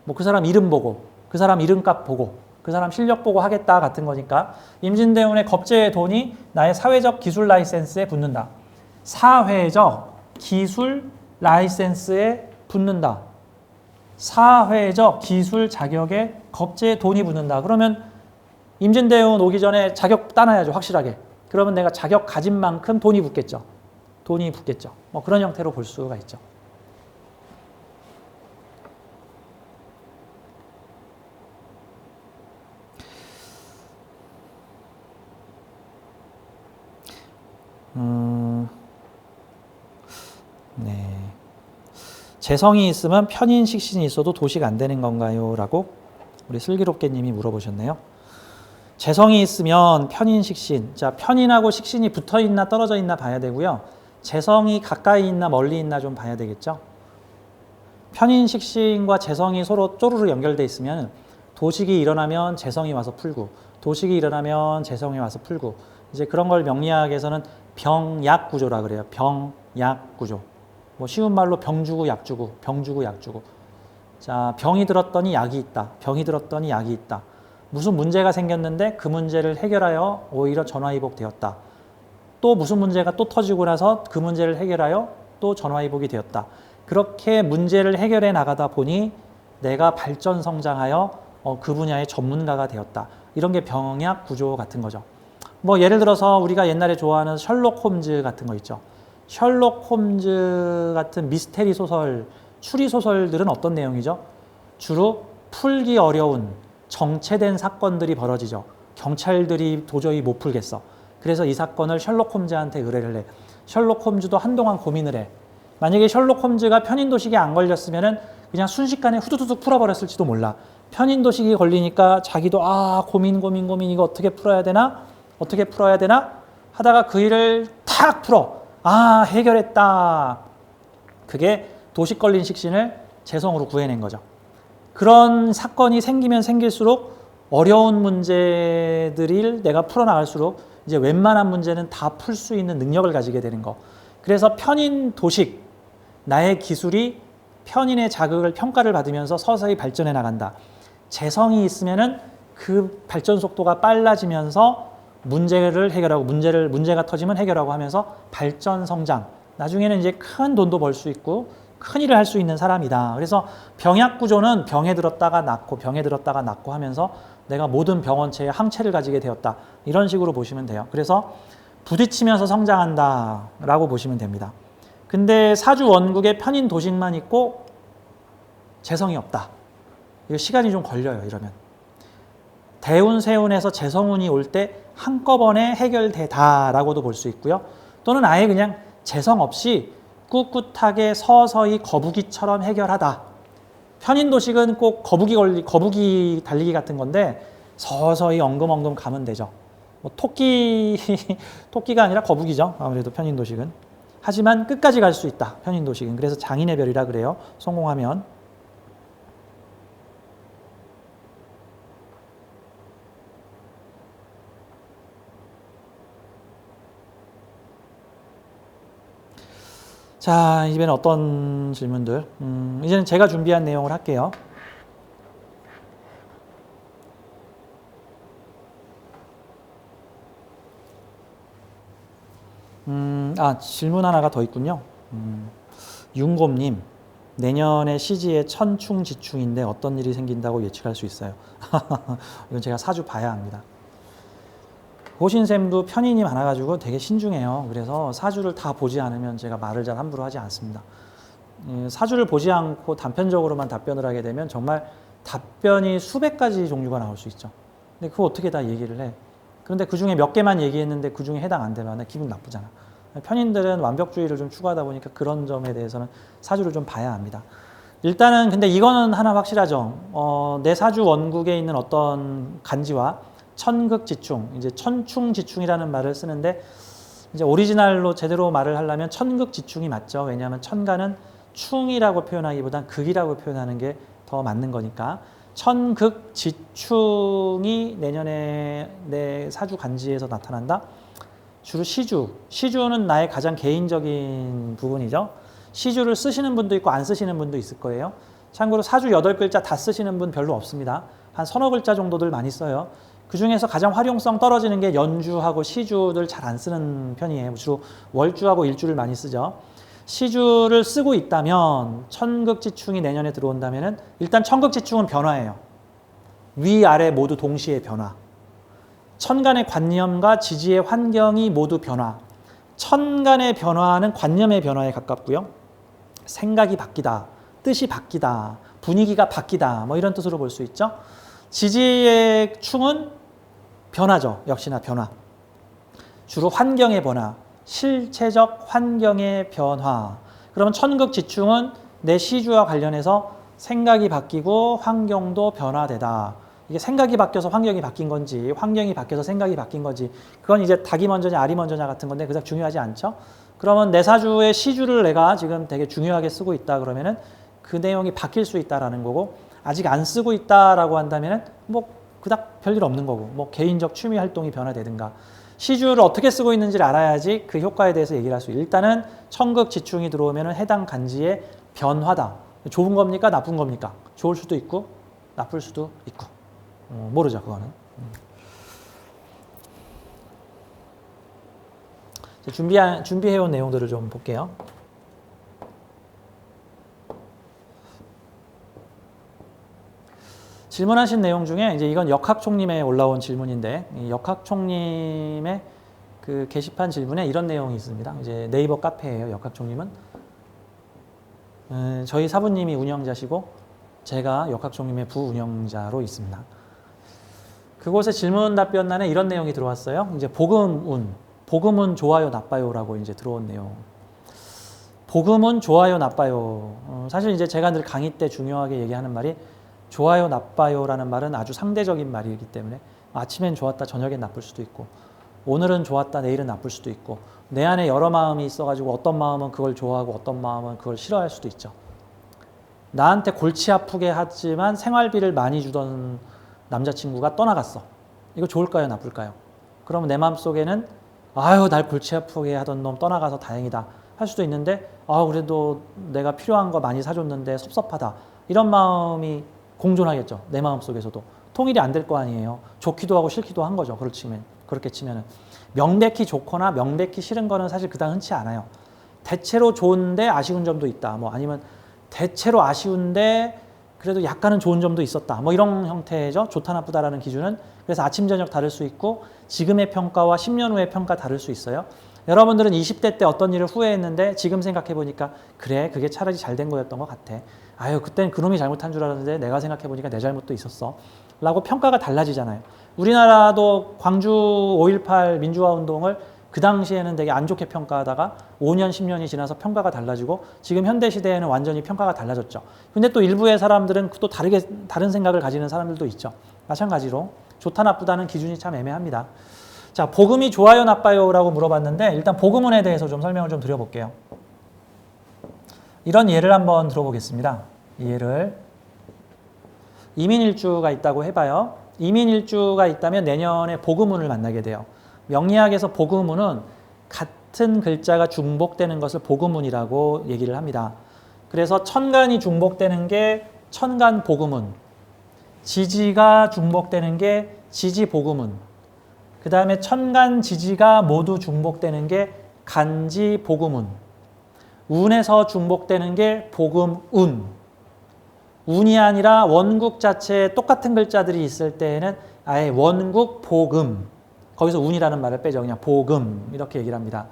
뭐 그 사람 이름 보고 그 사람 이름값 보고 그 사람 실력 보고 하겠다 같은 거니까 임진대운의 겁재의 돈이 나의 사회적 기술 라이센스에 붙는다. 사회적 기술 라이센스에 붙는다. 사회적 기술 자격에 겁재의 돈이 붙는다. 그러면 임진대운 오기 전에 자격 따놔야죠. 확실하게. 그러면 내가 자격 가진 만큼 돈이 붙겠죠. 돈이 붙겠죠. 뭐 그런 형태로 볼 수가 있죠. 네. 재성이 있으면 편인 식신이 있어도 도식 안 되는 건가요? 라고 우리 슬기롭게님이 물어보셨네요. 재성이 있으면 편인 식신, 자 편인하고 식신이 붙어 있나 떨어져 있나 봐야 되고요. 재성이 가까이 있나 멀리 있나 좀 봐야 되겠죠. 편인 식신과 재성이 서로 쪼르르 연결돼 있으면 도식이 일어나면 재성이 와서 풀고 도식이 일어나면 재성이 와서 풀고 이제 그런 걸 명리학에서는 병약 구조라 그래요. 병약 구조. 뭐 쉬운 말로 병 주고 약 주고 병 주고 약 주고. 자, 병이 들었더니 약이 있다. 병이 들었더니 약이 있다. 무슨 문제가 생겼는데 그 문제를 해결하여 오히려 전화위복 되었다. 또 무슨 문제가 또 터지고 나서 그 문제를 해결하여 또 전화위복이 되었다. 그렇게 문제를 해결해 나가다 보니 내가 발전 성장하여 그 분야의 전문가가 되었다. 이런 게 병약 구조 같은 거죠. 뭐 예를 들어서 우리가 옛날에 좋아하는 셜록 홈즈 같은 거 있죠. 셜록 홈즈 같은 미스테리 소설, 추리 소설들은 어떤 내용이죠? 주로 풀기 어려운 정체된 사건들이 벌어지죠. 경찰들이 도저히 못 풀겠어. 그래서 이 사건을 셜록 홈즈한테 의뢰를 해. 셜록 홈즈도 한동안 고민을 해. 만약에 셜록 홈즈가 편인도식에 안 걸렸으면 그냥 순식간에 후두둑 풀어버렸을지도 몰라. 편인도식이 걸리니까 자기도 고민 이거 어떻게 풀어야 되나? 어떻게 풀어야 되나? 하다가 그 일을 탁 풀어. 해결했다. 그게 도식 걸린 식신을 재성으로 구해낸 거죠. 그런 사건이 생기면 생길수록 어려운 문제들을 내가 풀어나갈수록 이제 웬만한 문제는 다 풀 수 있는 능력을 가지게 되는 거. 그래서 편인 도식, 나의 기술이 편인의 자극을 평가를 받으면서 서서히 발전해 나간다. 재성이 있으면은 그 발전 속도가 빨라지면서 문제를 해결하고 문제가 터지면 해결하고 하면서 발전 성장. 나중에는 이제 큰 돈도 벌 수 있고 큰 일을 할 수 있는 사람이다. 그래서 병약 구조는 병에 들었다가 낫고 하면서 내가 모든 병원체의 항체를 가지게 되었다. 이런 식으로 보시면 돼요. 그래서 부딪히면서 성장한다라고 보시면 됩니다. 근데 사주 원국에 편인 도식만 있고 재성이 없다. 이거 시간이 좀 걸려요, 이러면. 대운, 세운에서 재성운이 올 때 한꺼번에 해결되다라고도 볼 수 있고요. 또는 아예 그냥 재성 없이 꿋꿋하게 서서히 거북이처럼 해결하다. 편인도식은 꼭 거북이 달리기 같은 건데 서서히 엉금엉금 가면 되죠. 뭐 토끼가 아니라 거북이죠. 아무래도 편인도식은. 하지만 끝까지 갈 수 있다. 편인도식은. 그래서 장인의 별이라 그래요. 성공하면. 자, 이번엔 어떤 질문들? 이제는 제가 준비한 내용을 할게요. 질문 하나가 더 있군요. 윤곰님, 내년에 시지에 천충지충인데 어떤 일이 생긴다고 예측할 수 있어요? 이건 제가 사주 봐야 합니다. 호신쌤도 편인이 많아가지고 되게 신중해요. 그래서 사주를 다 보지 않으면 제가 말을 잘 함부로 하지 않습니다. 사주를 보지 않고 단편적으로만 답변을 하게 되면 정말 답변이 수백 가지 종류가 나올 수 있죠. 근데 그거 어떻게 다 얘기를 해? 그런데 그 중에 몇 개만 얘기했는데 그 중에 해당 안 되면 기분 나쁘잖아. 편인들은 완벽주의를 좀 추구하다 보니까 그런 점에 대해서는 사주를 좀 봐야 합니다. 일단은 근데 이거는 하나 확실하죠. 내 사주 원국에 있는 어떤 간지와 천극지충, 이제 천충지충이라는 말을 쓰는데 이제 오리지널로 제대로 말을 하려면 천극지충이 맞죠. 왜냐하면 천간은 충이라고 표현하기보단 극이라고 표현하는 게 더 맞는 거니까. 천극지충이 내년에 내 사주 간지에서 나타난다. 주로 시주는 나의 가장 개인적인 부분이죠. 시주를 쓰시는 분도 있고 안 쓰시는 분도 있을 거예요. 참고로 사주 8글자 다 쓰시는 분 별로 없습니다. 한 서너 글자 정도들 많이 써요. 그 중에서 가장 활용성 떨어지는 게 연주하고 시주들 잘 안 쓰는 편이에요. 주로 월주하고 일주를 많이 쓰죠. 시주를 쓰고 있다면 천극지충이 내년에 들어온다면 일단 천극지충은 변화예요. 위아래 모두 동시에 변화. 천간의 관념과 지지의 환경이 모두 변화. 천간의 변화는 관념의 변화에 가깝고요. 생각이 바뀌다, 뜻이 바뀌다, 분위기가 바뀌다, 뭐 이런 뜻으로 볼 수 있죠. 지지의 충은 변화죠. 역시나 변화. 주로 환경의 변화, 실체적 환경의 변화. 그러면 천극지충은 내 시주와 관련해서 생각이 바뀌고 환경도 변화되다. 이게 생각이 바뀌어서 환경이 바뀐 건지 환경이 바뀌어서 생각이 바뀐 건지 그건 이제 닭이 먼저냐 알이 먼저냐 같은 건데 그닥 중요하지 않죠. 그러면 내 사주의 시주를 내가 지금 되게 중요하게 쓰고 있다 그러면은 그 내용이 바뀔 수 있다라는 거고 아직 안 쓰고 있다라고 한다면은 뭐 그닥 별일 없는 거고 뭐 개인적 취미 활동이 변화되든가 시주를 어떻게 쓰고 있는지를 알아야지 그 효과에 대해서 얘기를 할 수 있어요. 일단은 천극지충이 들어오면은 해당 간지의 변화다. 좋은 겁니까? 나쁜 겁니까? 좋을 수도 있고 나쁠 수도 있고 모르죠 그거는. 준비해온 내용들을 좀 볼게요. 질문하신 내용 중에 이제 이건 역학총님에 올라온 질문인데 이 역학총님의 그 게시판 질문에 이런 내용이 있습니다. 이제 네이버 카페예요. 역학총님은 저희 사부님이 운영자시고 제가 역학총님의 부운영자로 있습니다. 그곳에 질문 답변란에 이런 내용이 들어왔어요. 이제 복음은 좋아요 나빠요라고 이제 들어온 내용. 복음은 좋아요 나빠요. 사실 이제 제가 늘 강의 때 중요하게 얘기하는 말이 좋아요 나빠요라는 말은 아주 상대적인 말이기 때문에 아침엔 좋았다 저녁엔 나쁠 수도 있고 오늘은 좋았다 내일은 나쁠 수도 있고 내 안에 여러 마음이 있어가지고 어떤 마음은 그걸 좋아하고 어떤 마음은 그걸 싫어할 수도 있죠. 나한테 골치 아프게 하지만 생활비를 많이 주던 남자친구가 떠나갔어. 이거 좋을까요 나쁠까요? 그러면 내 마음속에는 아유 날 골치 아프게 하던 놈 떠나가서 다행이다 할 수도 있는데 그래도 내가 필요한 거 많이 사줬는데 섭섭하다 이런 마음이 공존하겠죠. 내 마음속에서도 통일이 안 될 거 아니에요. 좋기도 하고 싫기도 한 거죠. 그렇게 치면은 명백히 좋거나 명백히 싫은 거는 사실 그다음 흔치 않아요. 대체로 좋은데 아쉬운 점도 있다. 뭐 아니면 대체로 아쉬운데 그래도 약간은 좋은 점도 있었다. 뭐 이런 형태죠. 좋다 나쁘다라는 기준은. 그래서 아침 저녁 다를 수 있고 지금의 평가와 10년 후의 평가 다를 수 있어요. 여러분들은 20대 때 어떤 일을 후회했는데 지금 생각해 보니까 그래 그게 차라리 잘 된 거였던 것 같아. 아유 그땐 그놈이 잘못한 줄 알았는데 내가 생각해 보니까 내 잘못도 있었어. 라고 평가가 달라지잖아요. 우리나라도 광주 5.18 민주화 운동을 그 당시에는 되게 안 좋게 평가하다가 5년, 10년이 지나서 평가가 달라지고 지금 현대시대에는 완전히 평가가 달라졌죠. 근데 또 일부의 사람들은 또 다른 생각을 가지는 사람들도 있죠. 마찬가지로 좋다 나쁘다는 기준이 참 애매합니다. 자, 복음이 좋아요 나빠요 라고 물어봤는데 일단 복음론에 대해서 좀 설명을 좀 드려볼게요. 이런 예를 한번 들어보겠습니다. 이 예를 이민일주가 있다고 해봐요. 이민일주가 있다면 내년에 복음운을 만나게 돼요. 명리학에서 복음운은 같은 글자가 중복되는 것을 복음운이라고 얘기를 합니다. 그래서 천간이 중복되는 게 천간 복음운, 지지가 중복되는 게 지지 복음운, 그 다음에 천간 지지가 모두 중복되는 게 간지 복음운, 운에서 중복되는 게 복음운, 운이 아니라 원국 자체에 똑같은 글자들이 있을 때에는 아예 원국 복음, 거기서 운이라는 말을 빼죠. 그냥 복음 이렇게 얘기를 합니다.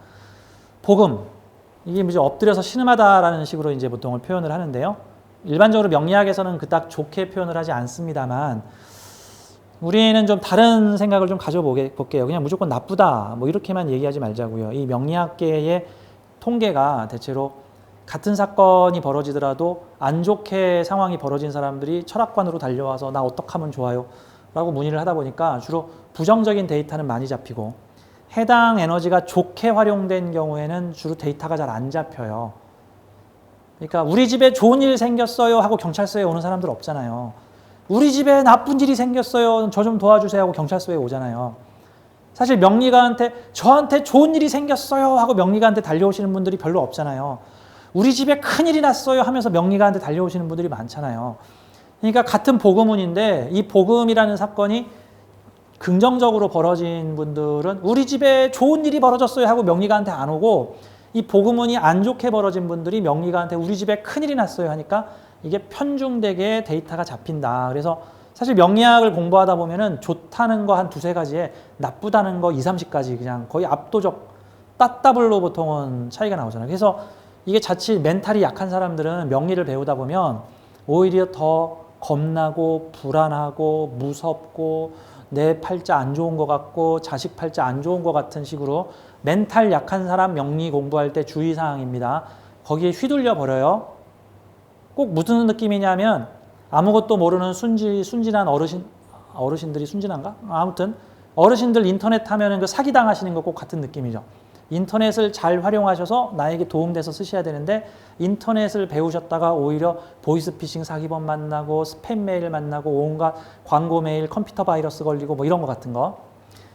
복음 이게 이제 엎드려서 신음하다라는 식으로 이제 보통을 표현을 하는데요. 일반적으로 명리학에서는 그닥 좋게 표현을 하지 않습니다만 우리는 좀 다른 생각을 좀 가져볼게요. 그냥 무조건 나쁘다 뭐 이렇게만 얘기하지 말자고요. 이 명리학계의 통계가 대체로 같은 사건이 벌어지더라도 안 좋게 상황이 벌어진 사람들이 철학관으로 달려와서 나 어떻게 하면 좋아요? 라고 문의를 하다 보니까 주로 부정적인 데이터는 많이 잡히고 해당 에너지가 좋게 활용된 경우에는 주로 데이터가 잘 안 잡혀요. 그러니까 우리 집에 좋은 일 생겼어요 하고 경찰서에 오는 사람들 없잖아요. 우리 집에 나쁜 일이 생겼어요. 저 좀 도와주세요 하고 경찰서에 오잖아요. 사실 명리가한테 저한테 좋은 일이 생겼어요 하고 명리가한테 달려오시는 분들이 별로 없잖아요. 우리 집에 큰일이 났어요 하면서 명리가한테 달려오시는 분들이 많잖아요. 그러니까 같은 복음운인데 이 복음이라는 사건이 긍정적으로 벌어진 분들은 우리 집에 좋은 일이 벌어졌어요 하고 명리가한테 안 오고 이 복음운이 안 좋게 벌어진 분들이 명리가한테 우리 집에 큰일이 났어요 하니까 이게 편중되게 데이터가 잡힌다. 그래서 사실 명리학을 공부하다 보면은 좋다는 거 한 두세 가지에 나쁘다는 거 2, 30가지 그냥 거의 압도적 따따블로 보통은 차이가 나오잖아요. 그래서 이게 자칫 멘탈이 약한 사람들은 명리를 배우다 보면 오히려 더 겁나고 불안하고 무섭고 내 팔자 안 좋은 것 같고 자식 팔자 안 좋은 것 같은 식으로 멘탈 약한 사람 명리 공부할 때 주의사항입니다. 거기에 휘둘려 버려요. 꼭 무슨 느낌이냐면 아무것도 모르는 순진한 어르신들이 순진한가? 아무튼 어르신들 인터넷 하면은 그 사기 당하시는 거 꼭 같은 느낌이죠. 인터넷을 잘 활용하셔서 나에게 도움돼서 쓰셔야 되는데 인터넷을 배우셨다가 오히려 보이스피싱 사기범 만나고 스팸 메일 만나고 온갖 광고 메일 컴퓨터 바이러스 걸리고 뭐 이런 거 같은 거.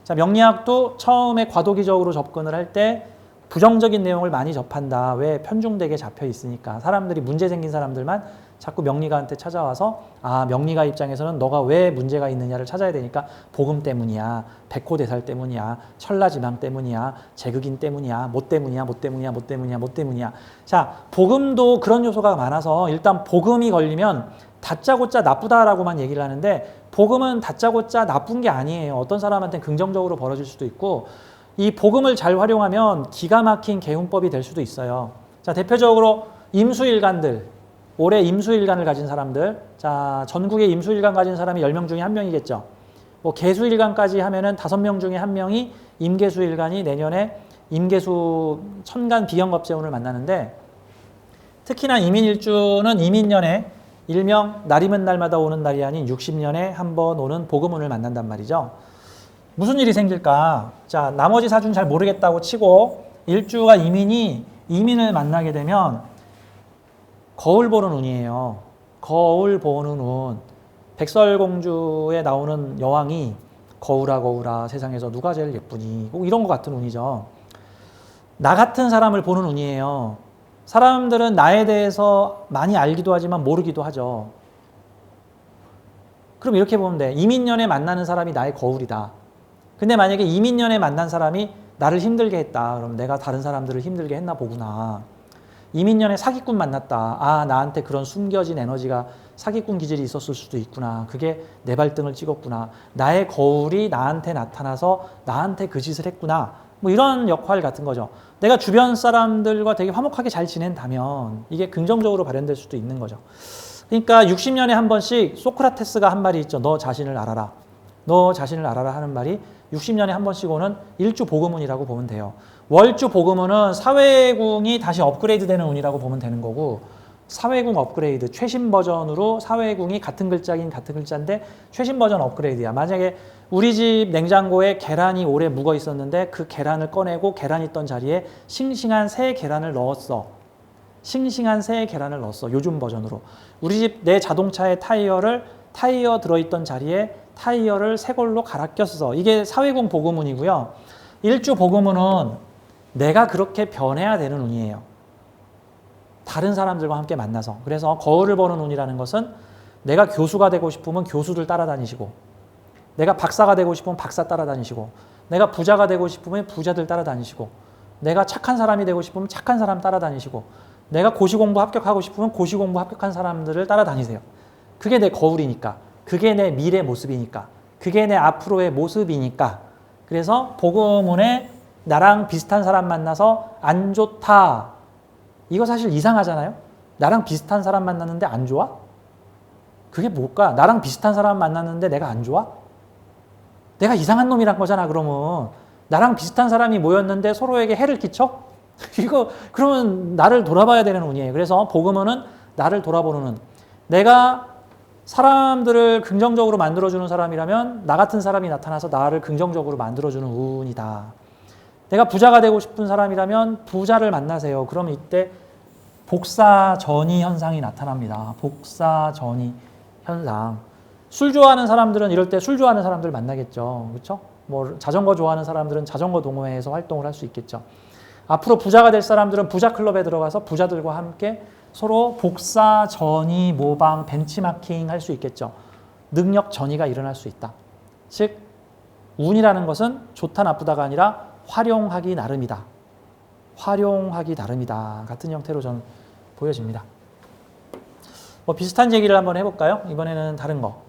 자, 명리학도 처음에 과도기적으로 접근을 할 때 부정적인 내용을 많이 접한다. 왜? 편중되게 잡혀 있으니까. 사람들이 문제 생긴 사람들만 자꾸 명리가한테 찾아와서 아, 명리가 입장에서는 너가 왜 문제가 있느냐를 찾아야 되니까 복음 때문이야, 백호대살 때문이야, 천라지망 때문이야, 제극인 때문이야, 뭐 때문이야, 뭐 때문이야, 뭐 때문이야, 뭐 때문이야. 자, 복음도 그런 요소가 많아서 일단 복음이 걸리면 다짜고짜 나쁘다라고만 얘기를 하는데 복음은 다짜고짜 나쁜 게 아니에요. 어떤 사람한테는 긍정적으로 벌어질 수도 있고 이 복음을 잘 활용하면 기가 막힌 개운법이 될 수도 있어요. 자, 대표적으로 임수일간들, 올해 임수일간을 가진 사람들, 자, 전국에 임수일간 가진 사람이 10명 중에 1명이겠죠. 뭐 개수일간까지 하면은 5명 중에 1명이 임계수일간이 내년에 임계수 천간 비경겁재운을 만나는데 특히나 이민일주는 이민년에 일명 날이면 날마다 오는 날이 아닌 60년에 한 번 오는 복음운을 만난단 말이죠. 무슨 일이 생길까? 자, 나머지 사주는 잘 모르겠다고 치고 일주가 이민을 만나게 되면 거울 보는 운이에요. 거울 보는 운. 백설공주에 나오는 여왕이 거울아 거울아 세상에서 누가 제일 예쁘니? 꼭 이런 것 같은 운이죠. 나 같은 사람을 보는 운이에요. 사람들은 나에 대해서 많이 알기도 하지만 모르기도 하죠. 그럼 이렇게 보면 돼. 이민년에 만나는 사람이 나의 거울이다. 근데 만약에 이민년에 만난 사람이 나를 힘들게 했다. 그럼 내가 다른 사람들을 힘들게 했나 보구나. 이민년에 사기꾼 만났다. 아, 나한테 그런 숨겨진 에너지가 사기꾼 기질이 있었을 수도 있구나. 그게 내 발등을 찍었구나. 나의 거울이 나한테 나타나서 나한테 그 짓을 했구나. 뭐 이런 역할 같은 거죠. 내가 주변 사람들과 되게 화목하게 잘 지낸다면 이게 긍정적으로 발현될 수도 있는 거죠. 그러니까 60년에 한 번씩 소크라테스가 한 말이 있죠. 너 자신을 알아라. 너 자신을 알아라 하는 말이 60년에 한 번씩 오는 일주 복음운이라고 보면 돼요. 월주 복음운은 사회궁이 다시 업그레이드 되는 운이라고 보면 되는 거고, 사회궁 업그레이드, 최신 버전으로 사회궁이 같은 글자긴 같은 글자인데 최신 버전 업그레이드야. 만약에 우리 집 냉장고에 계란이 오래 묵어 있었는데 그 계란을 꺼내고 계란 있던 자리에 싱싱한 새 계란을 넣었어. 싱싱한 새 계란을 넣었어. 요즘 버전으로. 우리 집 내 자동차의 타이어 들어있던 자리에 타이어를 새 걸로 갈아 꼈어. 이게 사회궁 복음운이고요. 일주 복음운은 내가 그렇게 변해야 되는 운이에요. 다른 사람들과 함께 만나서. 그래서 거울을 보는 운이라는 것은 내가 교수가 되고 싶으면 교수들 따라다니시고, 내가 박사가 되고 싶으면 박사 따라다니시고, 내가 부자가 되고 싶으면 부자들 따라다니시고, 내가 착한 사람이 되고 싶으면 착한 사람 따라다니시고, 내가 고시공부 합격하고 싶으면 고시공부 합격한 사람들을 따라다니세요. 그게 내 거울이니까. 그게 내 미래 모습이니까. 그게 내 앞으로의 모습이니까. 그래서 복음운에 나랑 비슷한 사람 만나서 안 좋다. 이거 사실 이상하잖아요. 나랑 비슷한 사람 만났는데 안 좋아? 그게 뭘까? 나랑 비슷한 사람 만났는데 내가 안 좋아? 내가 이상한 놈이란 거잖아. 그러면 나랑 비슷한 사람이 모였는데 서로에게 해를 끼쳐? 이거 그러면 나를 돌아봐야 되는 운이에요. 그래서 복음운은 나를 돌아보는 운. 내가 사람들을 긍정적으로 만들어주는 사람이라면 나 같은 사람이 나타나서 나를 긍정적으로 만들어주는 운이다. 내가 부자가 되고 싶은 사람이라면 부자를 만나세요. 그러면 이때 복사전이 현상이 나타납니다. 복사전이 현상. 술 좋아하는 사람들은 이럴 때 술 좋아하는 사람들 만나겠죠. 그렇죠? 뭐 자전거 좋아하는 사람들은 자전거 동호회에서 활동을 할 수 있겠죠. 앞으로 부자가 될 사람들은 부자 클럽에 들어가서 부자들과 함께 서로 복사, 전이, 모방, 벤치마킹 할 수 있겠죠. 능력 전이가 일어날 수 있다. 즉 운이라는 것은 좋다 나쁘다가 아니라 활용하기 나름이다. 활용하기 나름이다. 같은 형태로 저는 보여집니다. 뭐 비슷한 얘기를 한번 해볼까요? 이번에는 다른 거.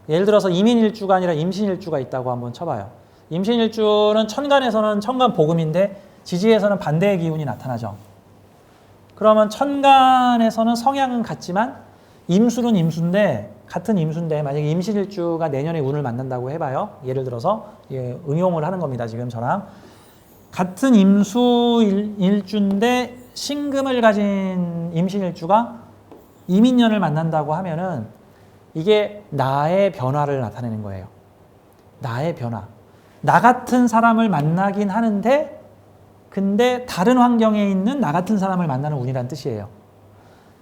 예를 들어서 이민일주가 아니라 임신일주가 있다고 한번 쳐봐요. 임신일주는 천간에서는 천간복음인데 지지에서는 반대의 기운이 나타나죠. 그러면 천간에서는 성향은 같지만 임술은 임수인데, 같은 임수인데 만약에 임신일주가 내년에 운을 만난다고 해봐요. 예를 들어서 응용을 하는 겁니다. 지금 저랑 같은 임수일주인데 신금을 가진 임신일주가 이민년을 만난다고 하면은 이게 나의 변화를 나타내는 거예요. 나의 변화. 나 같은 사람을 만나긴 하는데 근데 다른 환경에 있는 나 같은 사람을 만나는 운이란 뜻이에요.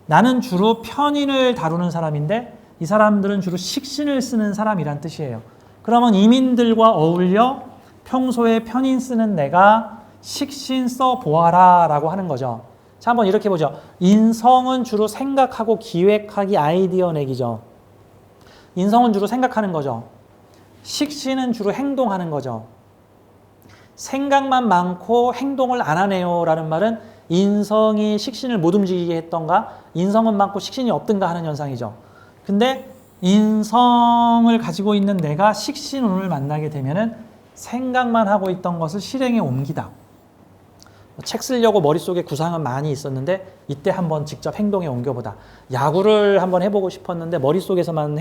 나는 주로 편인을 다루는 사람인데 이 사람들은 주로 식신을 쓰는 사람이란 뜻이에요. 그러면 이민들과 어울려 평소에 편인 쓰는 내가 식신 써보아라 라고 하는 거죠. 자, 한번 이렇게 보죠. 인성은 주로 생각하고 기획하기, 아이디어 내기죠. 인성은 주로 생각하는 거죠. 식신은 주로 행동하는 거죠. 생각만 많고 행동을 안 하네요 라는 말은 인성이 식신을 못 움직이게 했던가 인성은 많고 식신이 없든가 하는 현상이죠. 근데 인성을 가지고 있는 내가 식신운을 만나게 되면은 생각만 하고 있던 것을 실행에 옮기다. 책 쓰려고 머릿속에 구상은 많이 있었는데 이때 한번 직접 행동에 옮겨보다. 야구를 한번 해보고 싶었는데 머릿속에서만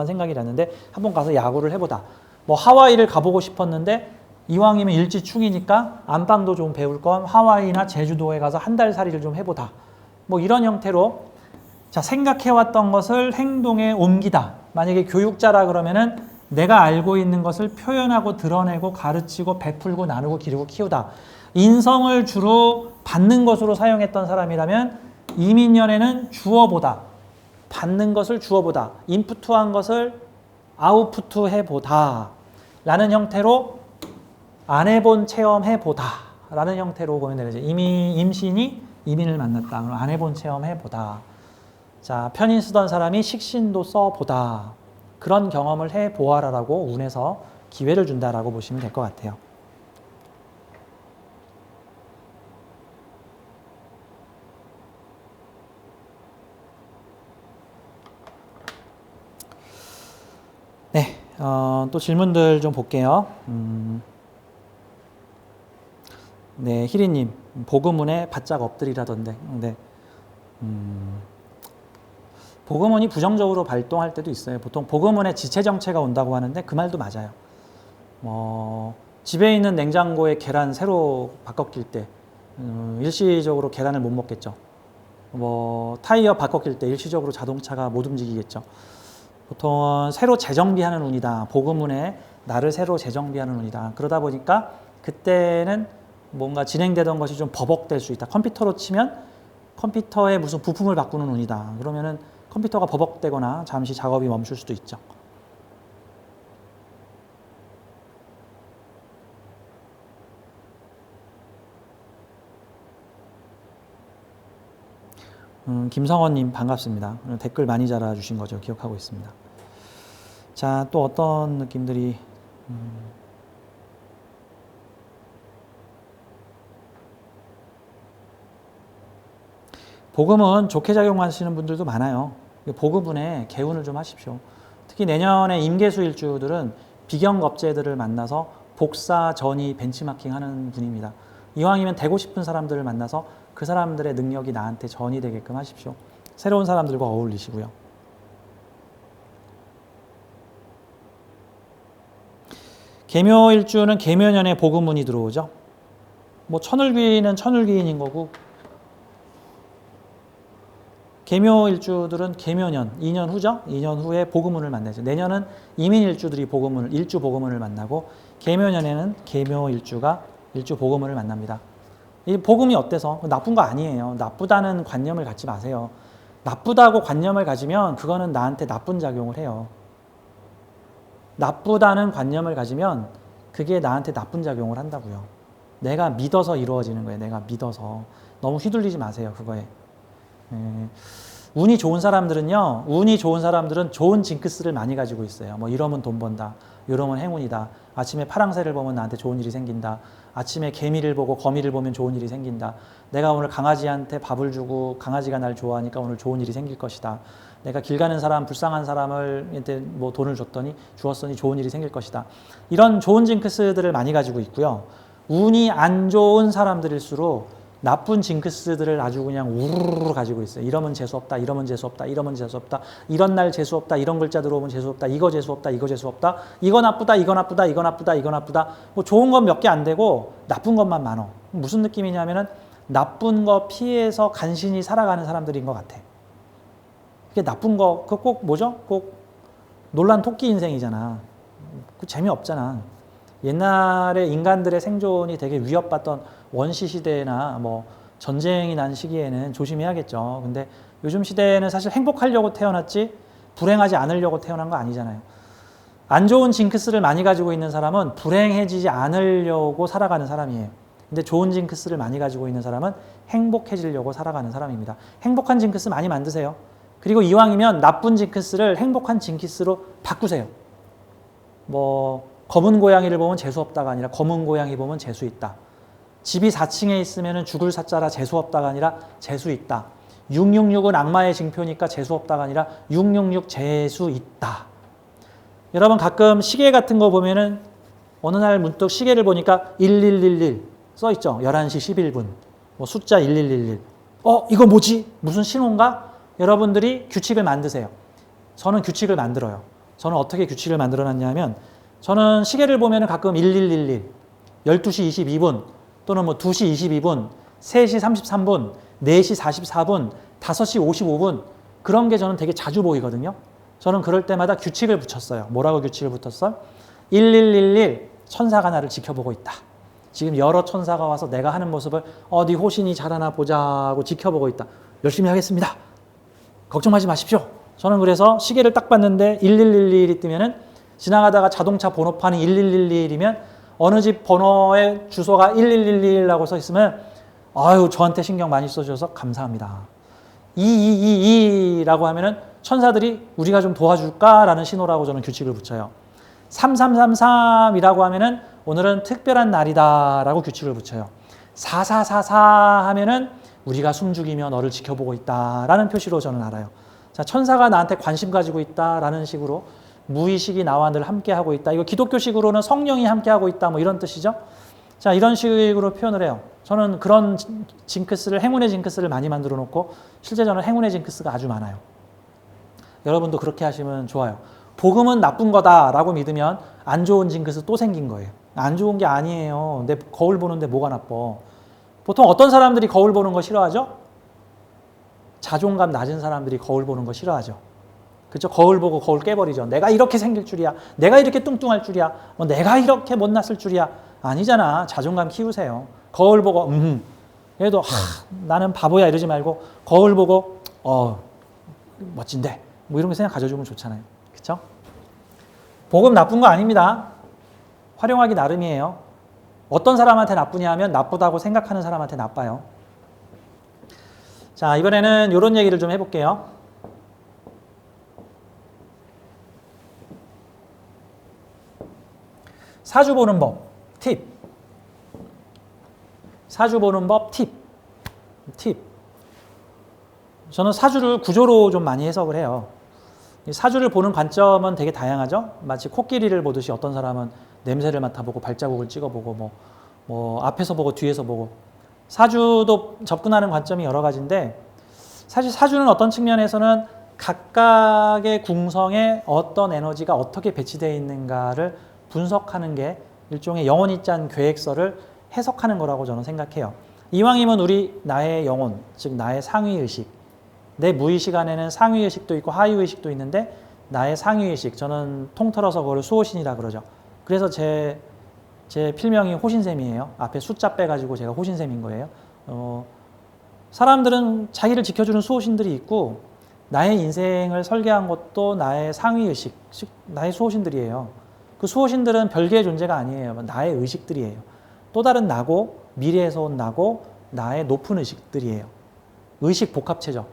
생각이 났는데 한번 가서 야구를 해보다. 뭐 하와이를 가보고 싶었는데 이왕이면 일지충이니까 안방도 좀 배울 건 하와이나 제주도에 가서 한 달 살이를 좀 해보다. 뭐 이런 형태로 자, 생각해왔던 것을 행동에 옮기다. 만약에 교육자라 그러면은 내가 알고 있는 것을 표현하고 드러내고 가르치고 베풀고 나누고 기르고 키우다. 인성을 주로 받는 것으로 사용했던 사람이라면 이민년에는 주어보다. 받는 것을 주어보다. 인푸트한 것을 아웃푸트 해보다. 라는 형태로 안 해본 체험해보다. 라는 형태로 보면 되죠. 임신이 이민을 만났다. 그럼 안 해본 체험해보다. 자, 편인 쓰던 사람이 식신도 써보다. 그런 경험을 해보아라라고 운에서 기회를 준다라고 보시면 될 것 같아요. 또 질문들 좀 볼게요. 네, 희리님, 복음운에 바짝 엎드리라던데. 네. 복음운이 부정적으로 발동할 때도 있어요. 보통 복음운에 지체정체가 온다고 하는데 그 말도 맞아요. 집에 있는 냉장고에 계란 새로 바꿔 낄 때 일시적으로 계란을 못 먹겠죠. 타이어 바꿔 낄 때 일시적으로 자동차가 못 움직이겠죠. 보통은 새로 재정비하는 운이다. 복음운에 나를 새로 재정비하는 운이다. 그러다 보니까 그때는 뭔가 진행되던 것이 좀 버벅될 수 있다. 컴퓨터로 치면 컴퓨터에 무슨 부품을 바꾸는 운이다. 그러면은 컴퓨터가 버벅대거나 잠시 작업이 멈출 수도 있죠. 김성원님 반갑습니다. 댓글 많이 달아주신 거죠. 기억하고 있습니다. 자, 또 어떤 느낌들이 복음은 좋게 작용하시는 분들도 많아요. 복음운에 개운을 좀 하십시오. 특히 내년에 임계수 일주들은 비경겁제들을 만나서 복사, 전이, 벤치마킹 하는 분입니다. 이왕이면 되고 싶은 사람들을 만나서 그 사람들의 능력이 나한테 전이 되게끔 하십시오. 새로운 사람들과 어울리시고요. 계묘일주는 계묘년에 복음운이 들어오죠. 천을귀인은 천을귀인인 거고 계묘일주들은 계묘년, 2년 후죠. 2년 후에 복음운을 만나죠. 내년은 이민일주들이 일주 복음운을 만나고 계묘년에는 계묘일주가 일주 복음운을 만납니다. 이 복음이 어때서? 나쁜 거 아니에요. 나쁘다는 관념을 갖지 마세요. 나쁘다고 관념을 가지면 그거는 나한테 나쁜 작용을 해요. 나쁘다는 관념을 가지면 그게 나한테 나쁜 작용을 한다고요. 내가 믿어서 이루어지는 거예요. 내가 믿어서. 너무 휘둘리지 마세요. 그거에. 운이 좋은 사람들은 좋은 징크스를 많이 가지고 있어요. 이러면 돈 번다. 이러면 행운이다. 아침에 파랑새를 보면 나한테 좋은 일이 생긴다. 아침에 개미를 보고 거미를 보면 좋은 일이 생긴다. 내가 오늘 강아지한테 밥을 주고 강아지가 날 좋아하니까 오늘 좋은 일이 생길 것이다. 내가 길 가는 사람, 불쌍한 사람한테 돈을 주었으니 좋은 일이 생길 것이다. 이런 좋은 징크스들을 많이 가지고 있고요. 운이 안 좋은 사람들일수록 나쁜 징크스들을 아주 그냥 우르르 가지고 있어요. 이러면 재수없다, 이러면 재수없다, 이러면 재수없다, 이런 날 재수없다, 이런 글자 들어오면 재수없다, 이거 재수없다, 이거 재수없다, 이거 나쁘다, 이거 나쁘다, 이거 나쁘다, 이거 나쁘다. 좋은 건 몇 개 안 되고 나쁜 것만 많어. 무슨 느낌이냐면은 나쁜 거 피해서 간신히 살아가는 사람들인 것 같아. 그게 나쁜 거, 그거 꼭 뭐죠? 꼭 놀란 토끼 인생이잖아. 그 재미없잖아. 옛날에 인간들의 생존이 되게 위협받던 원시 시대나 전쟁이 난 시기에는 조심해야겠죠. 근데 요즘 시대에는 사실 행복하려고 태어났지 불행하지 않으려고 태어난 거 아니잖아요. 안 좋은 징크스를 많이 가지고 있는 사람은 불행해지지 않으려고 살아가는 사람이에요. 근데 좋은 징크스를 많이 가지고 있는 사람은 행복해지려고 살아가는 사람입니다. 행복한 징크스 많이 만드세요. 그리고 이왕이면 나쁜 징크스를 행복한 징크스로 바꾸세요. 검은 고양이를 보면 재수없다가 아니라 검은 고양이 보면 재수 있다. 집이 4층에 있으면 죽을 사자라 재수없다가 아니라 재수 있다. 666은 악마의 징표니까 재수없다가 아니라 666 재수 있다. 여러분 가끔 시계 같은 거 보면은 어느 날 문득 시계를 보니까 1111 써있죠. 11시 11분. 숫자 1111. 이거 뭐지? 무슨 신호인가? 여러분들이 규칙을 만드세요. 저는 규칙을 만들어요. 저는 어떻게 규칙을 만들어 놨냐면 저는 시계를 보면 가끔 1111, 12시 22분 또는 2시 22분, 3시 33분, 4시 44분, 5시 55분 그런 게 저는 되게 자주 보이거든요. 저는 그럴 때마다 규칙을 붙였어요. 뭐라고 규칙을 붙였어요? 1111 천사가 나를 지켜보고 있다. 지금 여러 천사가 와서 내가 하는 모습을 어디 호신이 잘하나 보자고 지켜보고 있다. 열심히 하겠습니다. 걱정하지 마십시오. 저는 그래서 시계를 딱 봤는데 1111이 뜨면은 지나가다가 자동차 번호판이 1111이면 어느 집 번호의 주소가 1111이라고 써 있으면 아유 저한테 신경 많이 써주셔서 감사합니다. 2222라고 하면은 천사들이 우리가 좀 도와줄까라는 신호라고 저는 규칙을 붙여요. 3333이라고 하면은 오늘은 특별한 날이다라고 규칙을 붙여요. 4444 하면은 우리가 숨죽이며 너를 지켜보고 있다라는 표시로 저는 알아요. 자, 천사가 나한테 관심 가지고 있다라는 식으로 무의식이 나와 늘 함께하고 있다. 이거 기독교식으로는 성령이 함께하고 있다. 뭐 이런 뜻이죠. 자, 이런 식으로 표현을 해요. 저는 그런 징크스를, 행운의 징크스를 많이 만들어 놓고 실제 저는 행운의 징크스가 아주 많아요. 여러분도 그렇게 하시면 좋아요. 복음은 나쁜 거다라고 믿으면 안 좋은 징크스 또 생긴 거예요. 안 좋은 게 아니에요. 내 거울 보는데 뭐가 나빠. 보통 어떤 사람들이 거울 보는 거 싫어하죠? 자존감 낮은 사람들이 거울 보는 거 싫어하죠. 그렇죠? 거울 보고 거울 깨버리죠. 내가 이렇게 생길 줄이야. 내가 이렇게 뚱뚱할 줄이야. 내가 이렇게 못났을 줄이야. 아니잖아. 자존감 키우세요. 거울 보고 그래도 나는 바보야 이러지 말고 거울 보고 멋진데 뭐 이런 거 생각 가져주면 좋잖아요. 그렇죠? 복음 나쁜 거 아닙니다. 활용하기 나름이에요. 어떤 사람한테 나쁘냐 하면 나쁘다고 생각하는 사람한테 나빠요. 자, 이번에는 이런 얘기를 좀 해볼게요. 사주 보는 법, 팁. 사주 보는 법, 팁. 저는 사주를 구조로 좀 많이 해석을 해요. 사주를 보는 관점은 되게 다양하죠. 마치 코끼리를 보듯이 어떤 사람은 냄새를 맡아보고 발자국을 찍어보고 뭐 앞에서 보고 뒤에서 보고. 사주도 접근하는 관점이 여러 가지인데 사실 사주는 어떤 측면에서는 각각의 궁성에 어떤 에너지가 어떻게 배치되어 있는가를 분석하는 게 일종의 영혼이 짠 계획서를 해석하는 거라고 저는 생각해요. 이왕이면 나의 영혼, 즉 나의 상위의식, 내 무의식 안에는 상위의식도 있고 하위의식도 있는데 나의 상위의식, 저는 통틀어서 그걸 수호신이라 그러죠. 그래서 제 필명이 호신쌤이에요. 앞에 숫자 빼가지고 제가 호신쌤인 거예요. 사람들은 자기를 지켜주는 수호신들이 있고 나의 인생을 설계한 것도 나의 상위의식, 즉 나의 수호신들이에요. 그 수호신들은 별개의 존재가 아니에요. 나의 의식들이에요. 또 다른 나고 미래에서 온 나고 나의 높은 의식들이에요. 의식 복합체죠.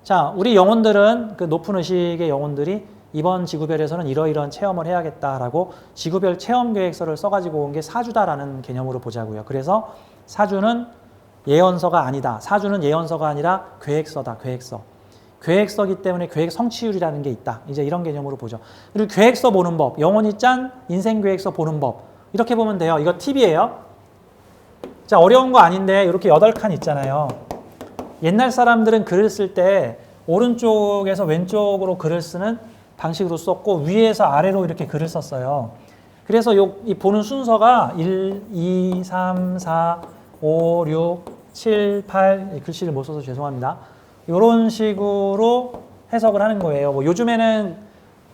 자, 우리 영혼들은 그 높은 의식의 영혼들이 이번 지구별에서는 이러이러한 체험을 해야겠다라고 지구별 체험 계획서를 써가지고 온 게 사주다라는 개념으로 보자고요. 그래서 사주는 예언서가 아니다. 사주는 예언서가 아니라 계획서다. 계획서기 때문에 계획 성취율이라는 게 있다. 이제 이런 개념으로 보죠. 그리고 계획서 보는 법, 영혼이 짠 인생 계획서 보는 법. 이렇게 보면 돼요. 이거 팁이에요. 자, 어려운 거 아닌데 이렇게 8칸 있잖아요. 옛날 사람들은 글을 쓸 때 오른쪽에서 왼쪽으로 글을 쓰는 방식으로 썼고 위에서 아래로 이렇게 글을 썼어요. 그래서 이 보는 순서가 1, 2, 3, 4, 5, 6, 7, 8 글씨를 못 써서 죄송합니다. 이런 식으로 해석을 하는 거예요. 뭐 요즘엔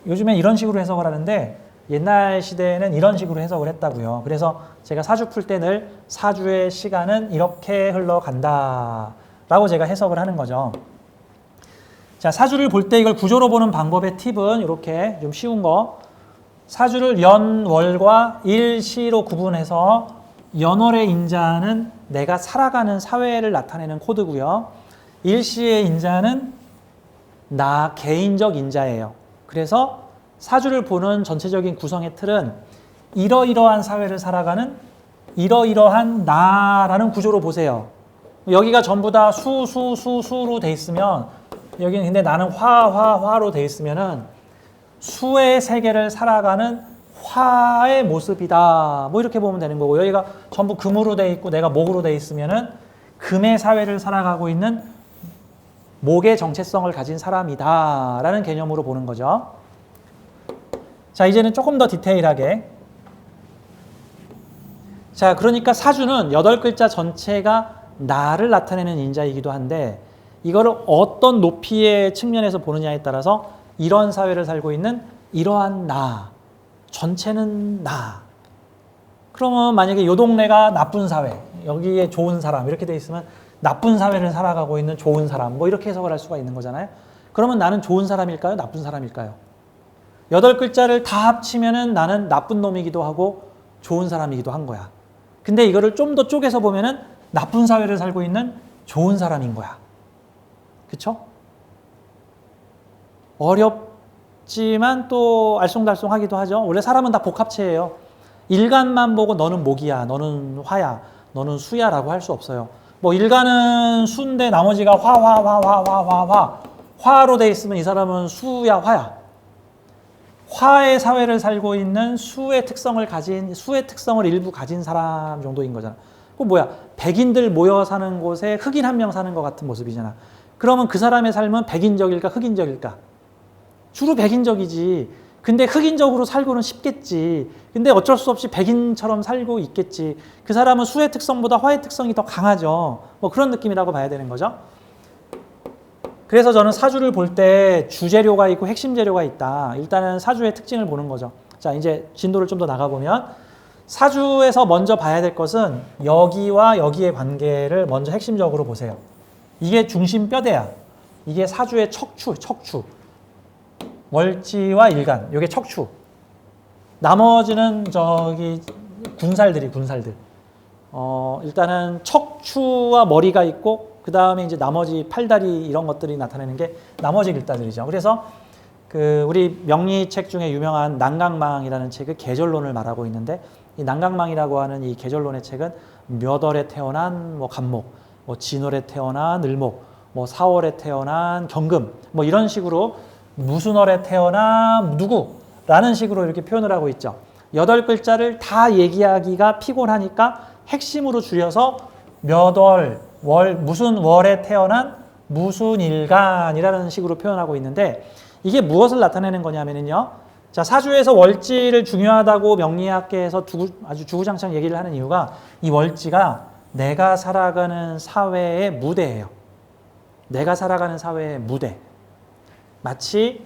이런 식으로 해석을 하는데 옛날 시대에는 이런 식으로 해석을 했다고요. 그래서 제가 사주 풀 때 늘 사주의 시간은 이렇게 흘러간다 라고 제가 해석을 하는 거죠. 자, 사주를 볼 때 이걸 구조로 보는 방법의 팁은 이렇게 좀 쉬운 거. 사주를 연, 월과 일, 시로 구분해서 연월의 인자는 내가 살아가는 사회를 나타내는 코드고요. 일시의 인자는 나 개인적 인자예요. 그래서 사주를 보는 전체적인 구성의 틀은 이러이러한 사회를 살아가는 이러이러한 나라는 구조로 보세요. 여기가 전부 다 수로 돼 있으면 여기는 근데 나는 화로 돼 있으면은 수의 세계를 살아가는 화의 모습이다. 뭐 이렇게 보면 되는 거고 여기가 전부 금으로 돼 있고 내가 목으로 돼 있으면은 금의 사회를 살아가고 있는 목의 정체성을 가진 사람이다 라는 개념으로 보는 거죠. 자, 이제는 조금 더 디테일하게. 자, 그러니까 사주는 8글자 전체가 나를 나타내는 인자이기도 한데 이거를 어떤 높이의 측면에서 보느냐에 따라서 이런 사회를 살고 있는 이러한 나, 전체는 나. 그러면 만약에 이 동네가 나쁜 사회, 여기에 좋은 사람 이렇게 돼 있으면 나쁜 사회를 살아가고 있는 좋은 사람 뭐 이렇게 해석을 할 수가 있는 거잖아요. 그러면 나는 좋은 사람일까요? 나쁜 사람일까요? 8글자를 다 합치면은 나는 나쁜 놈이기도 하고 좋은 사람이기도 한 거야. 근데 이거를 좀 더 쪼개서 보면은 나쁜 사회를 살고 있는 좋은 사람인 거야. 그쵸? 어렵지만 또 알쏭달쏭하기도 하죠. 원래 사람은 다 복합체예요. 일간만 보고 너는 목이야, 너는 화야, 너는 수야라고 할 수 없어요. 뭐 일간은 수인데 나머지가 화로 돼 있으면 이 사람은 수야, 화야. 화의 사회를 살고 있는 수의 특성을 일부 가진 사람 정도인 거잖아. 그 뭐야? 백인들 모여 사는 곳에 흑인 한 명 사는 것 같은 모습이잖아. 그러면 그 사람의 삶은 백인적일까, 흑인적일까? 주로 백인적이지. 근데 흑인적으로 살고는 싶겠지. 근데 어쩔 수 없이 백인처럼 살고 있겠지. 그 사람은 수의 특성보다 화의 특성이 더 강하죠. 뭐 그런 느낌이라고 봐야 되는 거죠. 그래서 저는 사주를 볼 때 주재료가 있고 핵심 재료가 있다. 일단은 사주의 특징을 보는 거죠. 자, 이제 진도를 좀 더 나가보면 사주에서 먼저 봐야 될 것은 여기와 여기의 관계를 먼저 핵심적으로 보세요. 이게 중심 뼈대야. 이게 사주의 척추. 월지와 일간, 이게 척추. 나머지는 저기 군살들. 일단은 척추와 머리가 있고 그 다음에 이제 나머지 팔다리 이런 것들이 나타내는 게 나머지 일다들이죠. 그래서 그 우리 명리책 중에 유명한 난강망이라는 책의 계절론을 말하고 있는데 이 난강망이라고 하는 이 계절론의 책은 몇 월에 태어난 뭐 간목, 뭐 진월에 태어난 을목, 뭐 4월에 태어난 경금, 뭐 이런 식으로 무슨 월에 태어난 누구라는 식으로 이렇게 표현을 하고 있죠. 8글자를 다 얘기하기가 피곤하니까 핵심으로 줄여서 몇 월, 무슨 월에 태어난 무슨 일간이라는 식으로 표현하고 있는데 이게 무엇을 나타내는 거냐면요. 자, 사주에서 월지를 중요하다고 명리학계에서 아주 주구장창 얘기를 하는 이유가 이 월지가 내가 살아가는 사회의 무대예요. 내가 살아가는 사회의 무대. 마치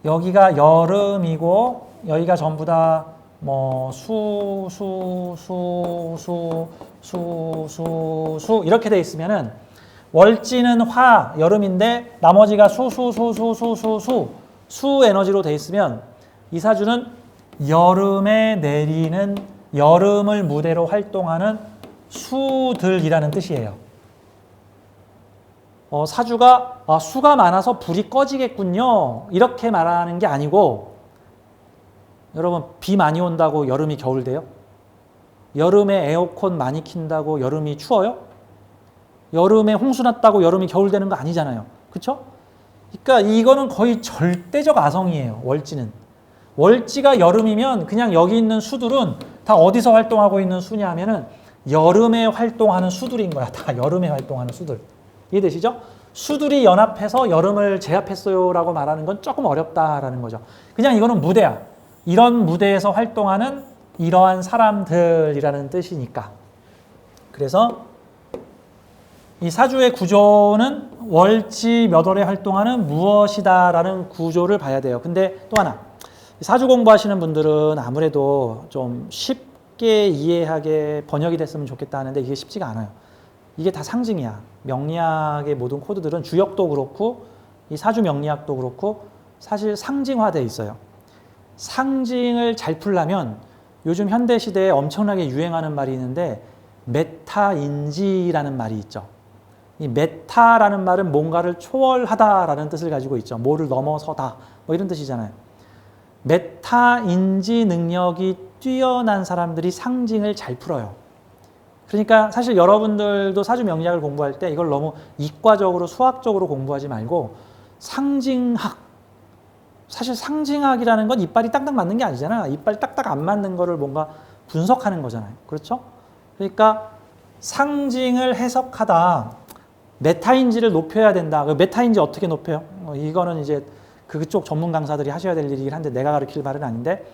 여기가 여름이고 여기가 전부 다 뭐 수 이렇게 돼 있으면은 월지는 화 여름인데 나머지가 수 에너지로 돼 있으면 이 사주는 여름에 내리는 여름을 무대로 활동하는 수들이라는 뜻이에요. 사주가 수가 많아서 불이 꺼지겠군요. 이렇게 말하는 게 아니고 여러분 비 많이 온다고 여름이 겨울 돼요? 여름에 에어컨 많이 킨다고 여름이 추워요? 여름에 홍수 났다고 여름이 겨울 되는 거 아니잖아요. 그렇죠? 그러니까 이거는 거의 절대적 아성이에요. 월지는. 월지가 여름이면 그냥 여기 있는 수들은 다 어디서 활동하고 있는 수냐 하면은 여름에 활동하는 수들인 거야. 다 여름에 활동하는 수들. 이해되시죠? 수들이 연합해서 여름을 제압했어요 라고 말하는 건 조금 어렵다라는 거죠. 그냥 이거는 무대야. 이런 무대에서 활동하는 이러한 사람들이라는 뜻이니까. 그래서 이 사주의 구조는 월지 몇 월에 활동하는 무엇이다라는 구조를 봐야 돼요. 근데 또 하나, 사주 공부하시는 분들은 아무래도 좀 쉽게 이해하게 번역이 됐으면 좋겠다 하는데 이게 쉽지가 않아요. 이게 다 상징이야. 명리학의 모든 코드들은 주역도 그렇고 이 사주 명리학도 그렇고 사실 상징화되어 있어요. 상징을 잘 풀려면 요즘 현대시대에 엄청나게 유행하는 말이 있는데 메타인지라는 말이 있죠. 이 메타라는 말은 뭔가를 초월하다라는 뜻을 가지고 있죠. 뭐를 넘어서다 뭐 이런 뜻이잖아요. 메타인지 능력이 뛰어난 사람들이 상징을 잘 풀어요. 그러니까 사실 여러분들도 사주 명리학을 공부할 때 이걸 너무 이과적으로 수학적으로 공부하지 말고 상징학, 사실 상징학이라는 건 이빨이 딱딱 맞는 게 아니잖아. 이빨 딱딱 안 맞는 거를 뭔가 분석하는 거잖아요. 그렇죠? 그러니까 상징을 해석하다. 메타인지를 높여야 된다. 메타인지 어떻게 높여요? 이거는 이제 그쪽 전문 강사들이 하셔야 될 일이긴 한데 내가 가르칠 말은 아닌데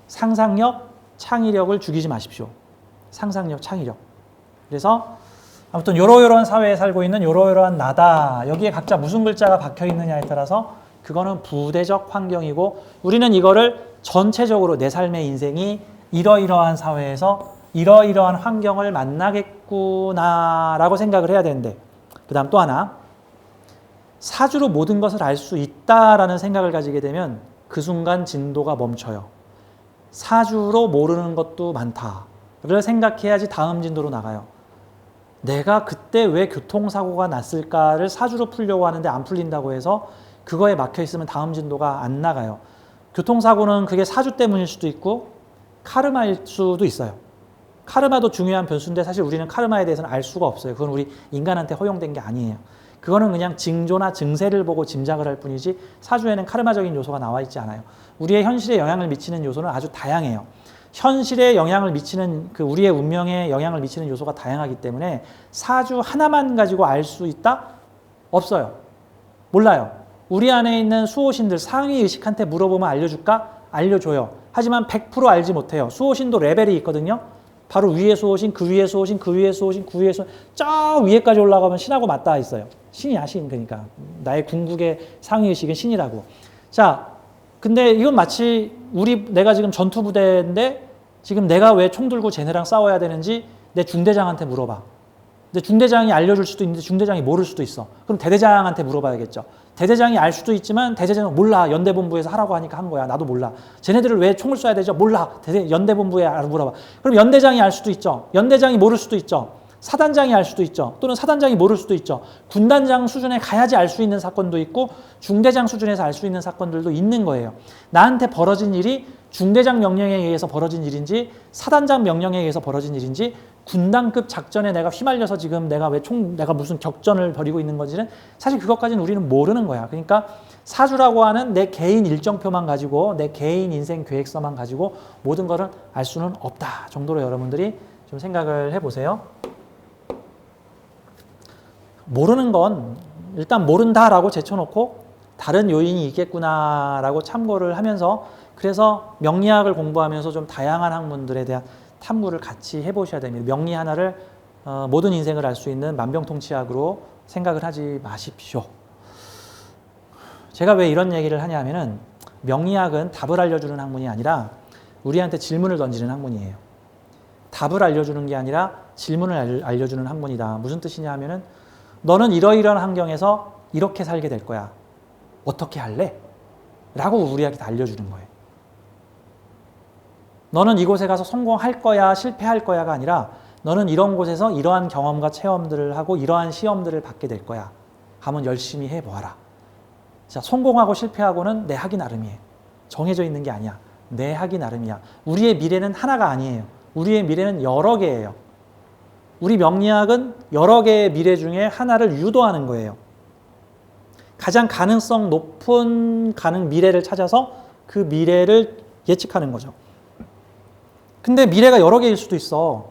상상력, 창의력을 죽이지 마십시오. 상상력, 창의력. 그래서 아무튼 요러요러한 사회에 살고 있는 요러요러한 나다. 여기에 각자 무슨 글자가 박혀 있느냐에 따라서 그거는 부대적 환경이고 우리는 이거를 전체적으로 내 삶의 인생이 이러이러한 사회에서 이러이러한 환경을 만나겠구나라고 생각을 해야 되는데 그 다음 또 하나 사주로 모든 것을 알 수 있다라는 생각을 가지게 되면 그 순간 진도가 멈춰요. 사주로 모르는 것도 많다를 생각해야지 다음 진도로 나가요. 내가 그때 왜 교통사고가 났을까를 사주로 풀려고 하는데 안 풀린다고 해서 그거에 막혀 있으면 다음 진도가 안 나가요. 교통사고는 그게 사주 때문일 수도 있고 카르마일 수도 있어요. 카르마도 중요한 변수인데 사실 우리는 카르마에 대해서는 알 수가 없어요. 그건 우리 인간한테 허용된 게 아니에요. 그거는 그냥 징조나 증세를 보고 짐작을 할 뿐이지 사주에는 카르마적인 요소가 나와 있지 않아요. 우리의 현실에 영향을 미치는 요소는 아주 다양해요. 현실에 영향을 미치는 그 우리의 운명에 영향을 미치는 요소가 다양하기 때문에 사주 하나만 가지고 알 수 있다? 없어요. 몰라요. 우리 안에 있는 수호신들 상위 의식한테 물어보면 알려줄까? 알려줘요. 하지만 100% 알지 못해요. 수호신도 레벨이 있거든요. 바로 위에 수호신, 그 위에 수호신, 그 위에 수호신, 그 위에 수호신, 저 위에까지 올라가면 신하고 맞닿아 있어요. 신이야, 신. 그러니까 나의 궁극의 상위 의식은 신이라고. 자, 근데 이건 마치 내가 지금 전투부대인데 지금 내가 왜 총 들고 쟤네랑 싸워야 되는지 내 중대장한테 물어봐. 근데 중대장이 알려줄 수도 있는데 중대장이 모를 수도 있어. 그럼 대대장한테 물어봐야겠죠. 대대장이 알 수도 있지만 대대장은 몰라. 연대본부에서 하라고 하니까 한 거야. 나도 몰라. 쟤네들을 왜 총을 쏴야 되죠? 몰라. 연대본부에 물어봐. 그럼 연대장이 알 수도 있죠. 연대장이 모를 수도 있죠. 사단장이 알 수도 있죠. 또는 사단장이 모를 수도 있죠. 군단장 수준에 가야지 알 수 있는 사건도 있고 중대장 수준에서 알 수 있는 사건들도 있는 거예요. 나한테 벌어진 일이 중대장 명령에 의해서 벌어진 일인지 사단장 명령에 의해서 벌어진 일인지 군단급 작전에 내가 휘말려서 지금 내가 무슨 격전을 벌이고 있는 건지는 사실 그것까지는 우리는 모르는 거야. 그러니까 사주라고 하는 내 개인 일정표만 가지고 내 개인 인생 계획서만 가지고 모든 것을 알 수는 없다 정도로 여러분들이 좀 생각을 해보세요. 모르는 건 일단 모른다라고 제쳐놓고 다른 요인이 있겠구나라고 참고를 하면서 그래서 명리학을 공부하면서 좀 다양한 학문들에 대한 탐구를 같이 해보셔야 됩니다. 명리 하나를 모든 인생을 알 수 있는 만병통치약으로 생각을 하지 마십시오. 제가 왜 이런 얘기를 하냐면은 명리학은 답을 알려주는 학문이 아니라 우리한테 질문을 던지는 학문이에요. 답을 알려주는 게 아니라 질문을 알려주는 학문이다. 무슨 뜻이냐 하면은 너는 이러이러한 환경에서 이렇게 살게 될 거야. 어떻게 할래? 라고 우리한테 다 알려주는 거예요. 너는 이곳에 가서 성공할 거야, 실패할 거야가 아니라 너는 이런 곳에서 이러한 경험과 체험들을 하고 이러한 시험들을 받게 될 거야. 한번 열심히 해보아라. 자, 성공하고 실패하고는 내 하기 나름이에요. 정해져 있는 게 아니야. 내 하기 나름이야. 우리의 미래는 하나가 아니에요. 우리의 미래는 여러 개예요. 우리 명리학은 여러 개의 미래 중에 하나를 유도하는 거예요. 가장 가능성 높은 미래를 찾아서 그 미래를 예측하는 거죠. 근데 미래가 여러 개일 수도 있어.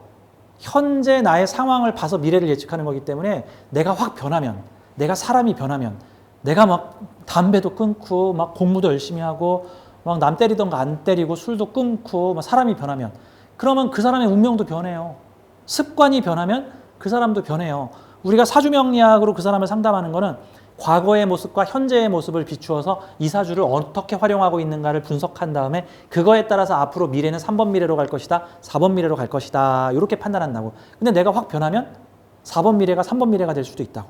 현재 나의 상황을 봐서 미래를 예측하는 거기 때문에 내가 확 변하면, 내가 사람이 변하면, 내가 막 담배도 끊고 막 공부도 열심히 하고 막 남 때리던 거 안 때리고 술도 끊고 막 사람이 변하면 그러면 그 사람의 운명도 변해요. 습관이 변하면 그 사람도 변해요. 우리가 사주명리학으로 그 사람을 상담하는 거는 과거의 모습과 현재의 모습을 비추어서 이 사주를 어떻게 활용하고 있는가를 분석한 다음에 그거에 따라서 앞으로 미래는 3번 미래로 갈 것이다, 4번 미래로 갈 것이다 이렇게 판단한다고. 근데 내가 확 변하면 4번 미래가 3번 미래가 될 수도 있다고.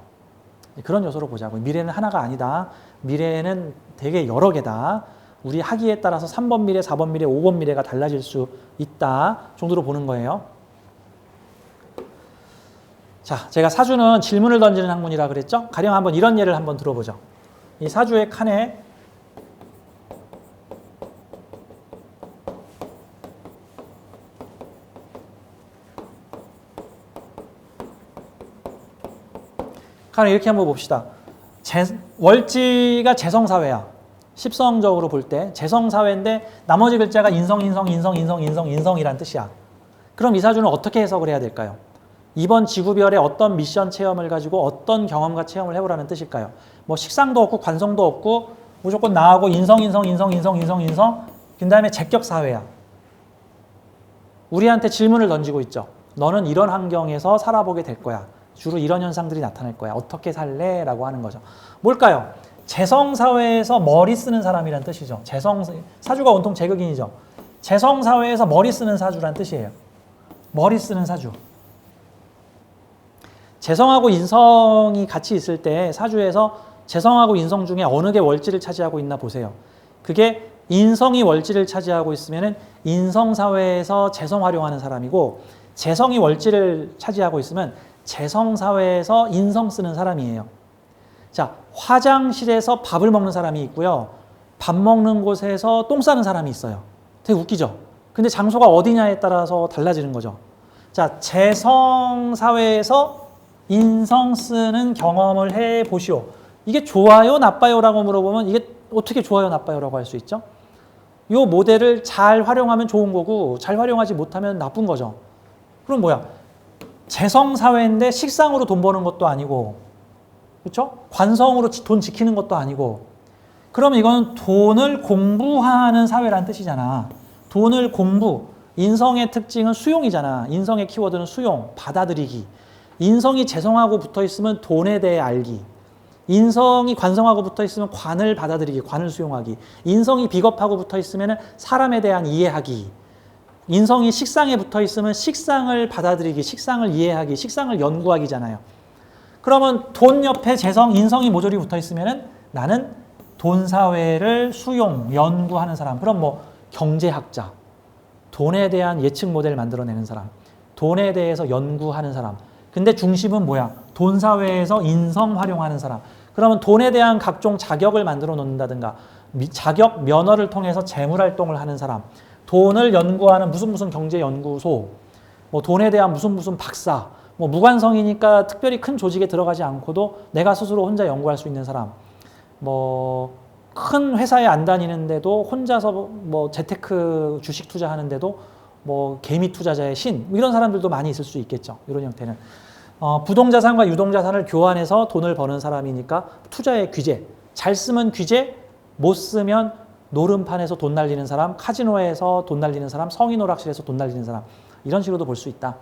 그런 요소로 보자고. 미래는 하나가 아니다. 미래는 되게 여러 개다. 우리 하기에 따라서 3번 미래, 4번 미래, 5번 미래가 달라질 수 있다 정도로 보는 거예요. 자, 제가 사주는 질문을 던지는 학문이라 그랬죠? 가령 한번 이런 예를 한번 들어보죠. 이 사주의 칸에 가령 이렇게 한번 봅시다. 월지가 재성사회야. 십성적으로 볼 때 재성사회인데 나머지 글자가 인성이란 뜻이야. 그럼 이 사주는 어떻게 해석을 해야 될까요? 이번 지구별의 어떤 미션 체험을 가지고 어떤 경험과 체험을 해보라는 뜻일까요? 뭐 식상도 없고 관성도 없고 무조건 나하고 인성 그 다음에 제격사회야. 우리한테 질문을 던지고 있죠. 너는 이런 환경에서 살아보게 될 거야. 주로 이런 현상들이 나타날 거야. 어떻게 살래? 라고 하는 거죠. 뭘까요? 재성사회에서 머리 쓰는 사람이란 뜻이죠. 사주가 온통 제극인이죠. 재성사회에서 머리 쓰는 사주란 뜻이에요. 머리 쓰는 사주. 재성하고 인성이 같이 있을 때 사주에서 재성하고 인성 중에 어느 게 월지를 차지하고 있나 보세요. 그게 인성이 월지를 차지하고 있으면 인성사회에서 재성 활용하는 사람이고 재성이 월지를 차지하고 있으면 재성사회에서 인성 쓰는 사람이에요. 자, 화장실에서 밥을 먹는 사람이 있고요. 밥 먹는 곳에서 똥 싸는 사람이 있어요. 되게 웃기죠? 근데 장소가 어디냐에 따라서 달라지는 거죠. 자, 재성사회에서 인성 쓰는 경험을 해 보시오. 이게 좋아요, 나빠요라고 물어보면 이게 어떻게 좋아요, 나빠요라고 할 수 있죠? 이 모델을 잘 활용하면 좋은 거고 잘 활용하지 못하면 나쁜 거죠. 그럼 뭐야? 재성사회인데 식상으로 돈 버는 것도 아니고, 그렇죠? 관성으로 돈 지키는 것도 아니고, 그러면 이건 돈을 공부하는 사회라는 뜻이잖아. 돈을 공부, 인성의 특징은 수용이잖아. 인성의 키워드는 수용, 받아들이기. 인성이 재성하고 붙어 있으면 돈에 대해 알기. 인성이 관성하고 붙어 있으면 관을 받아들이기, 관을 수용하기. 인성이 비겁하고 붙어 있으면 사람에 대한 이해하기. 인성이 식상에 붙어 있으면 식상을 받아들이기, 식상을 이해하기, 식상을 연구하기잖아요. 그러면 돈 옆에 재성, 인성이 모조리 붙어 있으면 나는 돈 사회를 수용, 연구하는 사람. 그럼 뭐 경제학자, 돈에 대한 예측 모델 만들어내는 사람, 돈에 대해서 연구하는 사람. 근데 중심은 뭐야? 돈 사회에서 인성 활용하는 사람. 그러면 돈에 대한 각종 자격을 만들어 놓는다든가, 자격 면허를 통해서 재물 활동을 하는 사람, 돈을 연구하는 무슨 경제연구소, 뭐 돈에 대한 무슨 박사, 뭐 무관성이니까 특별히 큰 조직에 들어가지 않고도 내가 스스로 혼자 연구할 수 있는 사람, 뭐 큰 회사에 안 다니는데도 혼자서 뭐 재테크 주식 투자하는데도 뭐 개미 투자자의 신, 이런 사람들도 많이 있을 수 있겠죠. 이런 형태는. 부동자산과 유동자산을 교환해서 돈을 버는 사람이니까 투자의 귀재, 잘 쓰면 귀재, 못 쓰면 노름판에서 돈 날리는 사람, 카지노에서 돈 날리는 사람, 성인오락실에서 돈 날리는 사람, 이런 식으로도 볼 수 있다.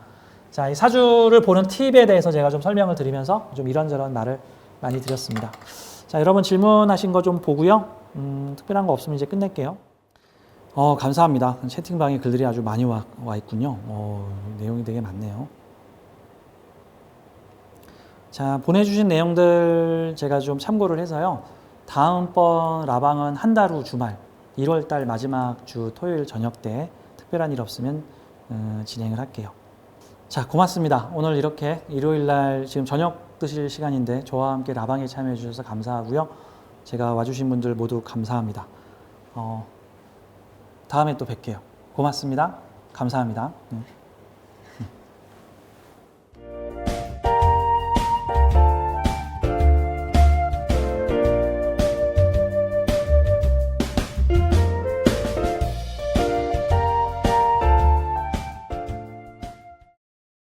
자, 이 사주를 보는 팁에 대해서 제가 좀 설명을 드리면서 좀 이런저런 말을 많이 드렸습니다. 자, 여러분 질문하신 거 좀 보고요. 특별한 거 없으면 이제 끝낼게요. 감사합니다. 채팅방에 글들이 아주 많이 와 있군요. 내용이 되게 많네요. 자, 보내주신 내용들 제가 좀 참고를 해서요. 다음번 라방은 한 달 후 주말, 1월달 마지막 주 토요일 저녁 때 특별한 일 없으면 진행을 할게요. 자, 고맙습니다. 오늘 이렇게 일요일날 지금 저녁 드실 시간인데 저와 함께 라방에 참여해 주셔서 감사하고요. 제가 와주신 분들 모두 감사합니다. 다음에 또 뵐게요. 고맙습니다. 감사합니다.